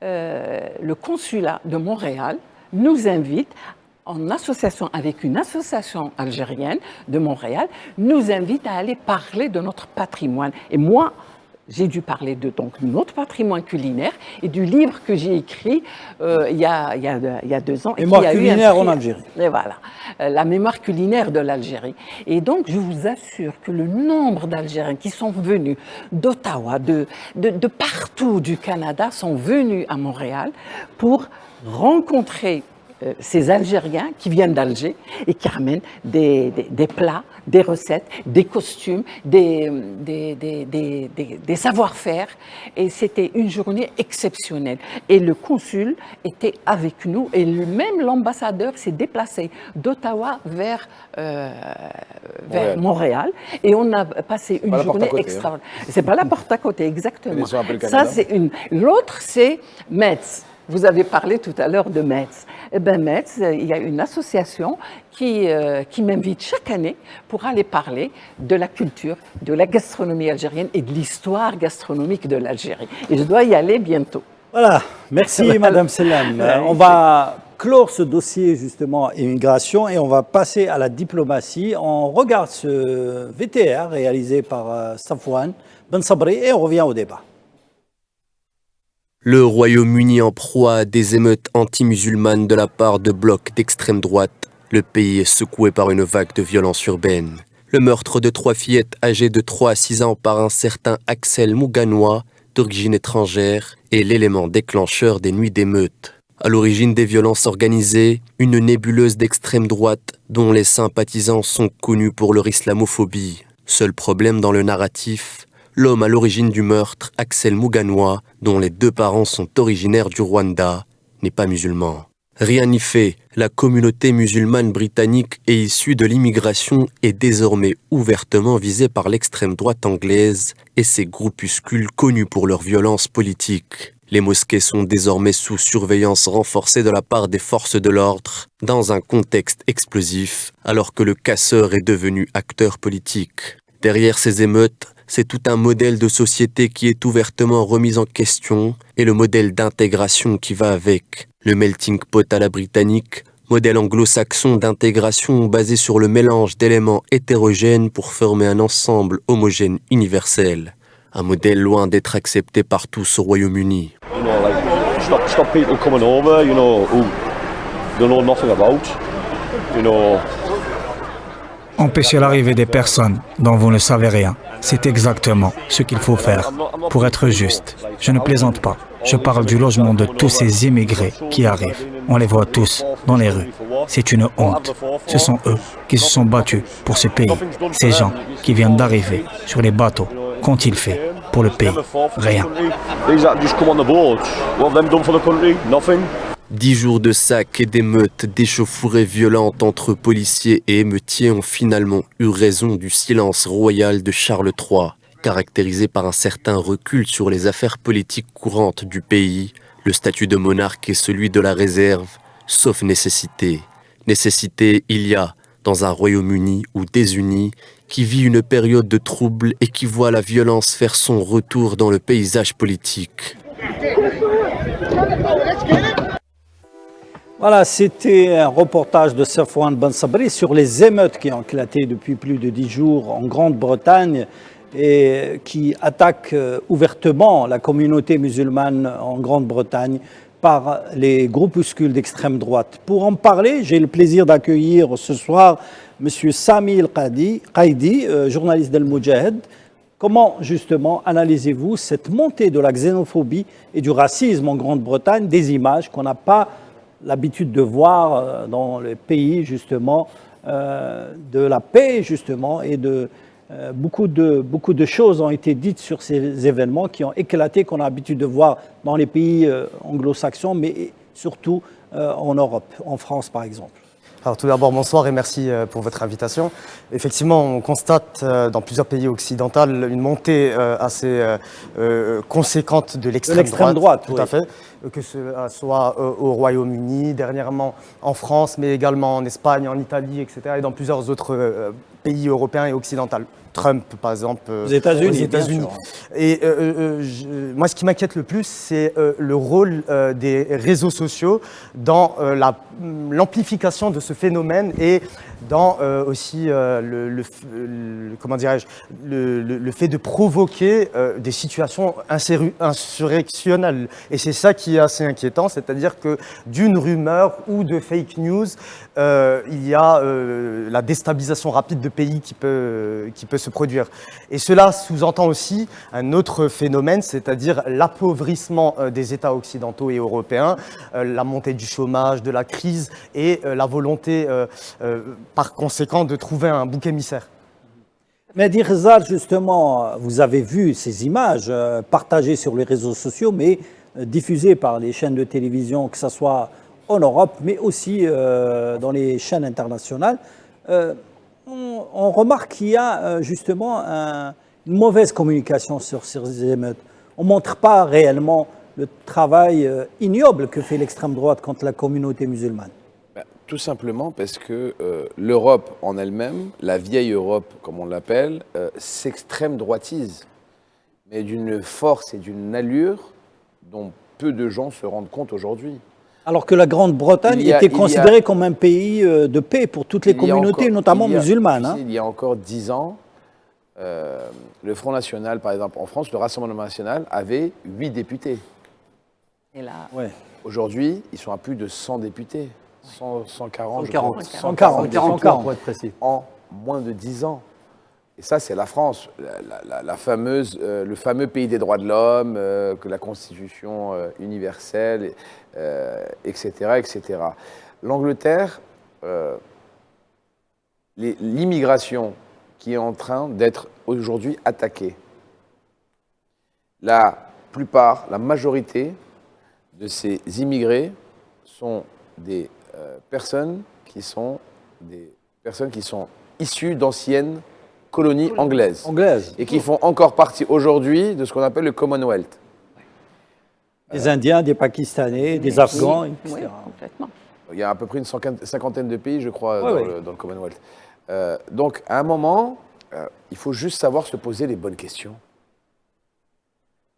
le consulat de Montréal nous invite, en association avec une association algérienne de Montréal, nous invite à aller parler de notre patrimoine. Et moi, j'ai dû parler de notre patrimoine culinaire et du livre que j'ai écrit il y a 2 ans. Mémoire culinaire en Algérie. Et voilà, la mémoire culinaire de l'Algérie. Et donc, je vous assure que le nombre d'Algériens qui sont venus d'Ottawa, de partout du Canada, sont venus à Montréal pour rencontrer ces Algériens qui viennent d'Alger et qui ramènent des plats, des recettes, des costumes, des savoir-faire. Et c'était une journée exceptionnelle. Et le consul était avec nous et même l'ambassadeur s'est déplacé d'Ottawa vers Montréal. Et on a passé une journée extraordinaire. C'est pas la porte à côté, exactement. Ça, c'est une. L'autre, c'est Metz. Vous avez parlé tout à l'heure de Metz. Eh bien, Metz, il y a une association qui m'invite chaque année pour aller parler de la culture, de la gastronomie algérienne et de l'histoire gastronomique de l'Algérie. Et je dois y aller bientôt. Voilà, merci Madame Selam. On va clore ce dossier justement immigration et on va passer à la diplomatie. On regarde ce VTR réalisé par Safwan Ben Sabri et on revient au débat. Le Royaume-Uni en proie à des émeutes anti-musulmanes de la part de blocs d'extrême droite. Le pays est secoué par une vague de violence urbaine. Le meurtre de 3 fillettes âgées de 3 à 6 ans par un certain Axel Mouganois, d'origine étrangère, est l'élément déclencheur des nuits d'émeutes. À l'origine des violences organisées, une nébuleuse d'extrême droite dont les sympathisants sont connus pour leur islamophobie. Seul problème dans le narratif, l'homme à l'origine du meurtre, Axel Muganwa, dont les 2 parents sont originaires du Rwanda, n'est pas musulman. Rien n'y fait, la communauté musulmane britannique et issue de l'immigration est désormais ouvertement visée par l'extrême droite anglaise et ses groupuscules connus pour leur violence politique. Les mosquées sont désormais sous surveillance renforcée de la part des forces de l'ordre, dans un contexte explosif, alors que le casseur est devenu acteur politique. Derrière ces émeutes, c'est tout un modèle de société qui est ouvertement remis en question et le modèle d'intégration qui va avec. Le melting pot à la britannique, modèle anglo-saxon d'intégration basé sur le mélange d'éléments hétérogènes pour former un ensemble homogène universel. Un modèle loin d'être accepté par tous au Royaume-Uni. Stop people coming over, who don't know nothing about, Empêcher l'arrivée des personnes dont vous ne savez rien. C'est exactement ce qu'il faut faire. Pour être juste, je ne plaisante pas. Je parle du logement de tous ces immigrés qui arrivent. On les voit tous dans les rues. C'est une honte. Ce sont eux qui se sont battus pour ce pays. Ces gens qui viennent d'arriver sur les bateaux, qu'ont-ils fait pour le pays? Rien. 10 jours de sacs et d'émeutes, d'échauffourées violentes entre policiers et émeutiers ont finalement eu raison du silence royal de Charles III. Caractérisé par un certain recul sur les affaires politiques courantes du pays, le statut de monarque est celui de la réserve, sauf nécessité. Nécessité, il y a, dans un Royaume-Uni ou désuni, qui vit une période de trouble et qui voit la violence faire son retour dans le paysage politique. Voilà, c'était un reportage de Safwan Ben Sabri sur les émeutes qui ont éclaté depuis plus de 10 jours en Grande-Bretagne et qui attaquent ouvertement la communauté musulmane en Grande-Bretagne par les groupuscules d'extrême droite. Pour en parler, j'ai le plaisir d'accueillir ce soir M. Sami El-Qaidi, journaliste d'Al Moudjahid. Comment justement analysez-vous cette montée de la xénophobie et du racisme en Grande-Bretagne, des images qu'on n'a pas l'habitude de voir dans les pays justement de la paix justement et de beaucoup de choses ont été dites sur ces événements qui ont éclaté, qu'on a l'habitude de voir dans les pays anglo-saxons, mais surtout en Europe, en France par exemple. Alors tout d'abord, bonsoir et merci pour votre invitation. Effectivement, on constate dans plusieurs pays occidentaux une montée assez conséquente de l'extrême droite. Tout à fait. Que ce soit au Royaume-Uni, dernièrement en France, mais également en Espagne, en Italie, etc. et dans plusieurs autres pays européens et occidentaux. Trump, par exemple, aux États-Unis. Et moi, ce qui m'inquiète le plus, c'est le rôle des réseaux sociaux dans l'amplification de ce phénomène et dans aussi comment dirais-je, le fait de provoquer des situations insurrectionnelles. Et c'est ça qui est assez inquiétant, c'est-à-dire que d'une rumeur ou de fake news, il y a la déstabilisation rapide de pays qui peut se produire. Et cela sous-entend aussi un autre phénomène, c'est-à-dire l'appauvrissement des États occidentaux et européens, la montée du chômage, de la crise et la volonté par conséquent de trouver un bouc émissaire. Mehdi Ghezal, justement, vous avez vu ces images partagées sur les réseaux sociaux, mais diffusées par les chaînes de télévision, que ce soit en Europe, mais aussi dans les chaînes internationales. On remarque qu'il y a justement une mauvaise communication sur ces émeutes. On ne montre pas réellement le travail ignoble que fait l'extrême droite contre la communauté musulmane. Tout simplement parce que l'Europe en elle-même, la vieille Europe comme on l'appelle, s'extrême droitise, mais d'une force et d'une allure dont peu de gens se rendent compte aujourd'hui. Alors que la Grande-Bretagne était considérée comme un pays de paix pour toutes les communautés, notamment musulmanes. Il y a encore 10 ans, le Front National, par exemple, en France, le Rassemblement National avait 8 députés. Et là, aujourd'hui, ils sont à plus de 100 députés. 140 pour être précis. En moins de 10 ans. Et ça, c'est la France, le fameux pays des droits de l'homme, que la Constitution universelle etc., etc. L'Angleterre, l'immigration qui est en train d'être aujourd'hui attaquée, la plupart, la majorité de ces immigrés sont des personnes qui sont issues d'anciennes colonies anglaises. Et qui font encore partie aujourd'hui de ce qu'on appelle le Commonwealth. Des Indiens, des Pakistanais, des Afghans, etc. Oui, complètement. Il y a à peu près une cinquantaine de pays, je crois, dans le Commonwealth. Donc, à un moment, il faut juste savoir se poser les bonnes questions.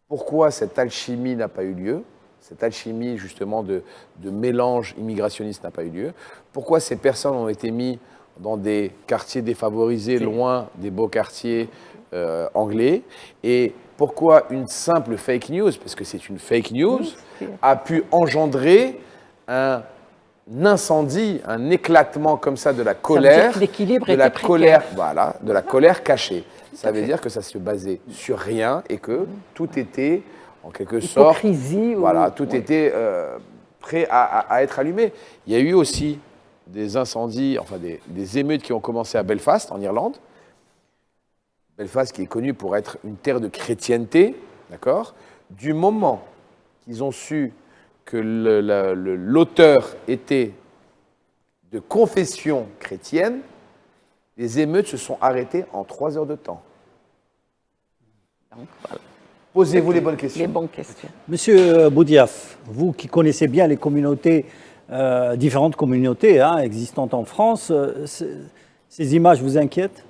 Pourquoi cette alchimie n'a pas eu lieu? Cette alchimie, justement, de mélange immigrationniste n'a pas eu lieu. Pourquoi ces personnes ont été mises dans des quartiers défavorisés, loin des beaux quartiers anglais? Et pourquoi une simple fake news, parce que c'est une fake news, a pu engendrer un incendie, un éclatement comme ça de la colère, de la colère cachée. Ça veut dire que ça se basait sur rien et que tout était, en quelque sorte, tout était prêt à être allumé. Il y a eu aussi des incendies, enfin des émeutes qui ont commencé à Belfast, en Irlande. Belfast qui est connu pour être une terre de chrétienté, d'accord? Du moment qu'ils ont su que l'auteur était de confession chrétienne, les émeutes se sont arrêtées en 3 heures de temps. Posez-vous les bonnes questions. Les bonnes questions. Monsieur Boudiaf, vous qui connaissez bien les communautés, différentes communautés existantes en France, ces images vous inquiètent?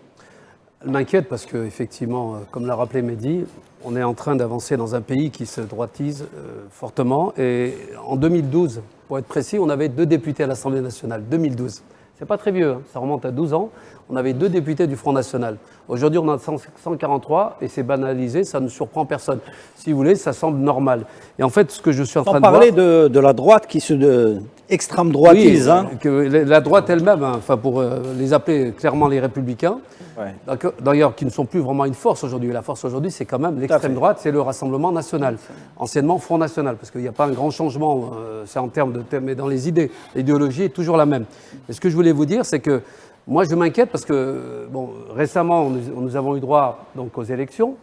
Elle m'inquiète parce qu'effectivement, comme l'a rappelé Mehdi, on est en train d'avancer dans un pays qui se droitise fortement. Et en 2012, pour être précis, on avait 2 députés à l'Assemblée nationale. 2012. C'est pas très vieux, ça remonte à 12 ans. On avait 2 députés du Front National. Aujourd'hui, on en a 143 et c'est banalisé, ça ne surprend personne. Si vous voulez, ça semble normal. Et en fait, ce que je suis en train de voir... Sans parler de la droite qui se extrême droitise. Oui, que la droite elle-même, enfin pour les appeler clairement les républicains, d'ailleurs qui ne sont plus vraiment une force aujourd'hui. La force aujourd'hui, c'est quand même l'extrême droite, c'est le Rassemblement national, anciennement Front National, parce qu'il n'y a pas un grand changement, c'est en termes de thème, mais dans les idées. L'idéologie est toujours la même. Et ce que je voulais vous dire, c'est que moi, je m'inquiète parce que, bon, récemment, nous avons eu droit donc, aux élections.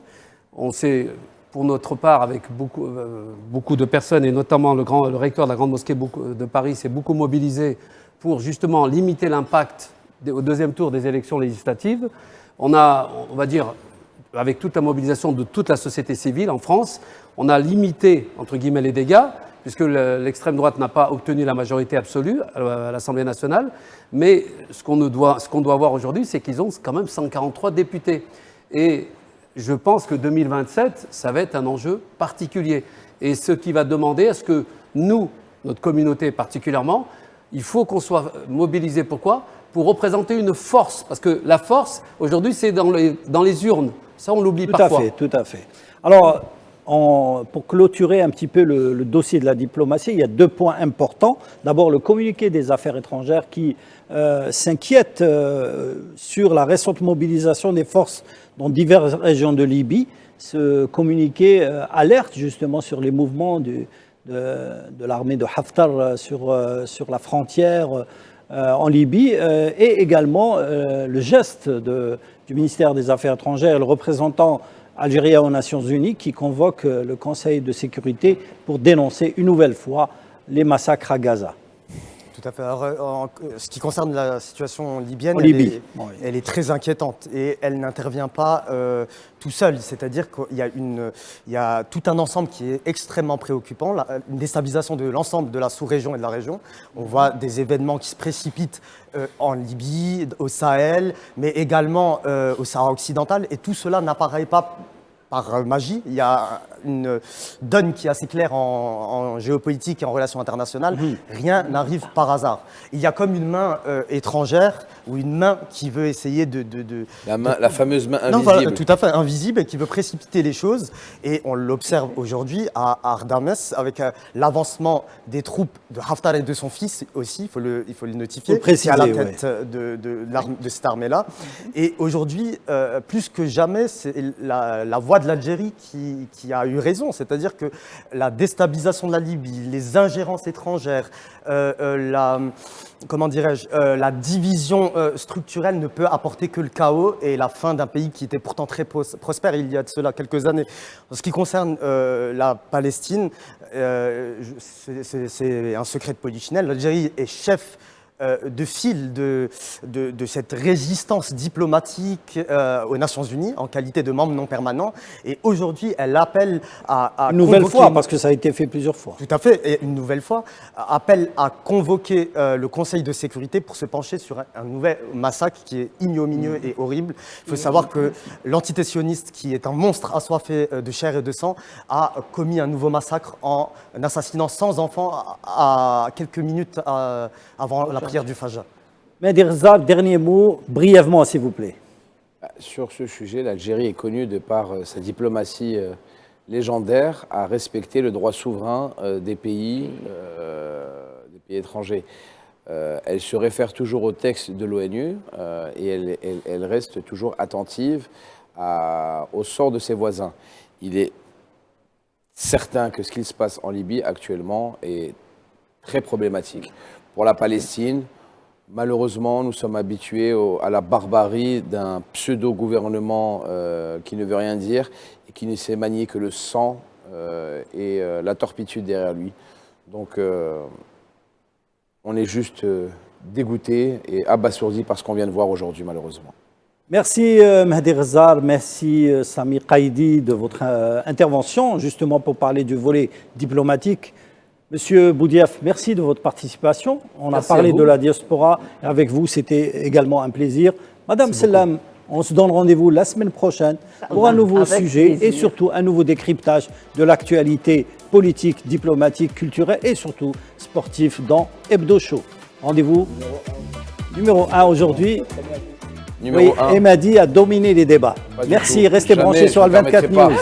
On s'est, pour notre part, avec beaucoup de personnes, et notamment le recteur de la Grande Mosquée de Paris s'est beaucoup mobilisé pour justement limiter l'impact au 2e tour des élections législatives. On a, on va dire, avec toute la mobilisation de toute la société civile en France, on a limité, entre guillemets, les dégâts, puisque l'extrême droite n'a pas obtenu la majorité absolue à l'Assemblée nationale. Mais ce qu'on doit voir aujourd'hui, c'est qu'ils ont quand même 143 députés. Et je pense que 2027, ça va être un enjeu particulier. Et ce qui va demander à ce que nous, notre communauté particulièrement, il faut qu'on soit mobilisés. Pourquoi ? Pour représenter une force. Parce que la force, aujourd'hui, c'est dans les urnes. Ça, on l'oublie parfois. Tout à fait. Alors, pour clôturer un petit peu le dossier de la diplomatie, il y a 2 points importants. D'abord, le communiqué des Affaires étrangères qui s'inquiète sur la récente mobilisation des forces dans diverses régions de Libye. Ce communiqué alerte justement sur les mouvements de l'armée de Haftar sur la frontière en Libye et également le geste du ministère des Affaires étrangères, le représentant algérien aux Nations Unies qui convoque le Conseil de sécurité pour dénoncer une nouvelle fois les massacres à Gaza. Tout à fait. Alors, en ce qui concerne la situation libyenne, elle est très inquiétante et elle n'intervient pas tout seul. C'est-à-dire qu'il y a tout un ensemble qui est extrêmement préoccupant, une déstabilisation de l'ensemble de la sous-région et de la région. On voit des événements qui se précipitent en Libye, au Sahel, mais également au Sahara occidental. Et tout cela n'apparaît pas par magie. Il y a une donne qui est assez claire en géopolitique et en relations internationales. Rien n'arrive par hasard. Il y a comme une main étrangère ou une main qui veut essayer la fameuse main invisible. Non, voilà, tout à fait, invisible, et qui veut précipiter les choses. Et on l'observe aujourd'hui à Ardames avec l'avancement des troupes de Haftar et de son fils aussi, il faut le notifier, qui est à la tête de cette armée-là. Et aujourd'hui, plus que jamais, c'est la voix de l'Algérie qui a eu raison, c'est-à-dire que la déstabilisation de la Libye, les ingérences étrangères, la division structurelle ne peut apporter que le chaos et la fin d'un pays qui était pourtant très prospère il y a de cela quelques années. En ce qui concerne la Palestine, c'est un secret de polichinelle. L'Algérie est chef de file de cette résistance diplomatique aux Nations Unies en qualité de membre non permanent. Et aujourd'hui, elle appelle à une nouvelle fois, parce que ça a été fait plusieurs fois. Tout à fait, et une nouvelle fois, appelle à convoquer le Conseil de sécurité pour se pencher sur un nouvel massacre qui est ignominieux et horrible. Il faut savoir que l'entité sioniste, qui est un monstre assoiffé de chair et de sang, a commis un nouveau massacre en assassinant 100 enfants à quelques minutes avant la prière du Fajr. Mehdi Ghezal, dernier mot, brièvement s'il vous plaît. Sur ce sujet, l'Algérie est connue de par sa diplomatie légendaire à respecter le droit souverain des pays étrangers. Elle se réfère toujours au texte de l'ONU et elle reste toujours attentive au sort de ses voisins. Il est certain que ce qu'il se passe en Libye actuellement est très problématique. Pour la Palestine, malheureusement, nous sommes habitués à la barbarie d'un pseudo-gouvernement qui ne veut rien dire et qui ne sait manier que le sang et la torpitude derrière lui. Donc, on est juste dégoûté et abasourdi par ce qu'on vient de voir aujourd'hui, malheureusement. Merci Mehdi Ghezal, merci Sami Qaïdi de votre intervention, justement pour parler du volet diplomatique. Monsieur Boudiaf, merci de votre participation. On a parlé de la diaspora avec vous, c'était également un plaisir. Madame Sellam, on se donne rendez-vous la semaine prochaine pour un nouveau sujet et surtout un nouveau décryptage de l'actualité politique, diplomatique, culturelle et surtout sportif dans Hebdo Show. Rendez-vous numéro 1 aujourd'hui. Oui, Emadi a dominé les débats. Merci, restez branchés sur Al 24 News.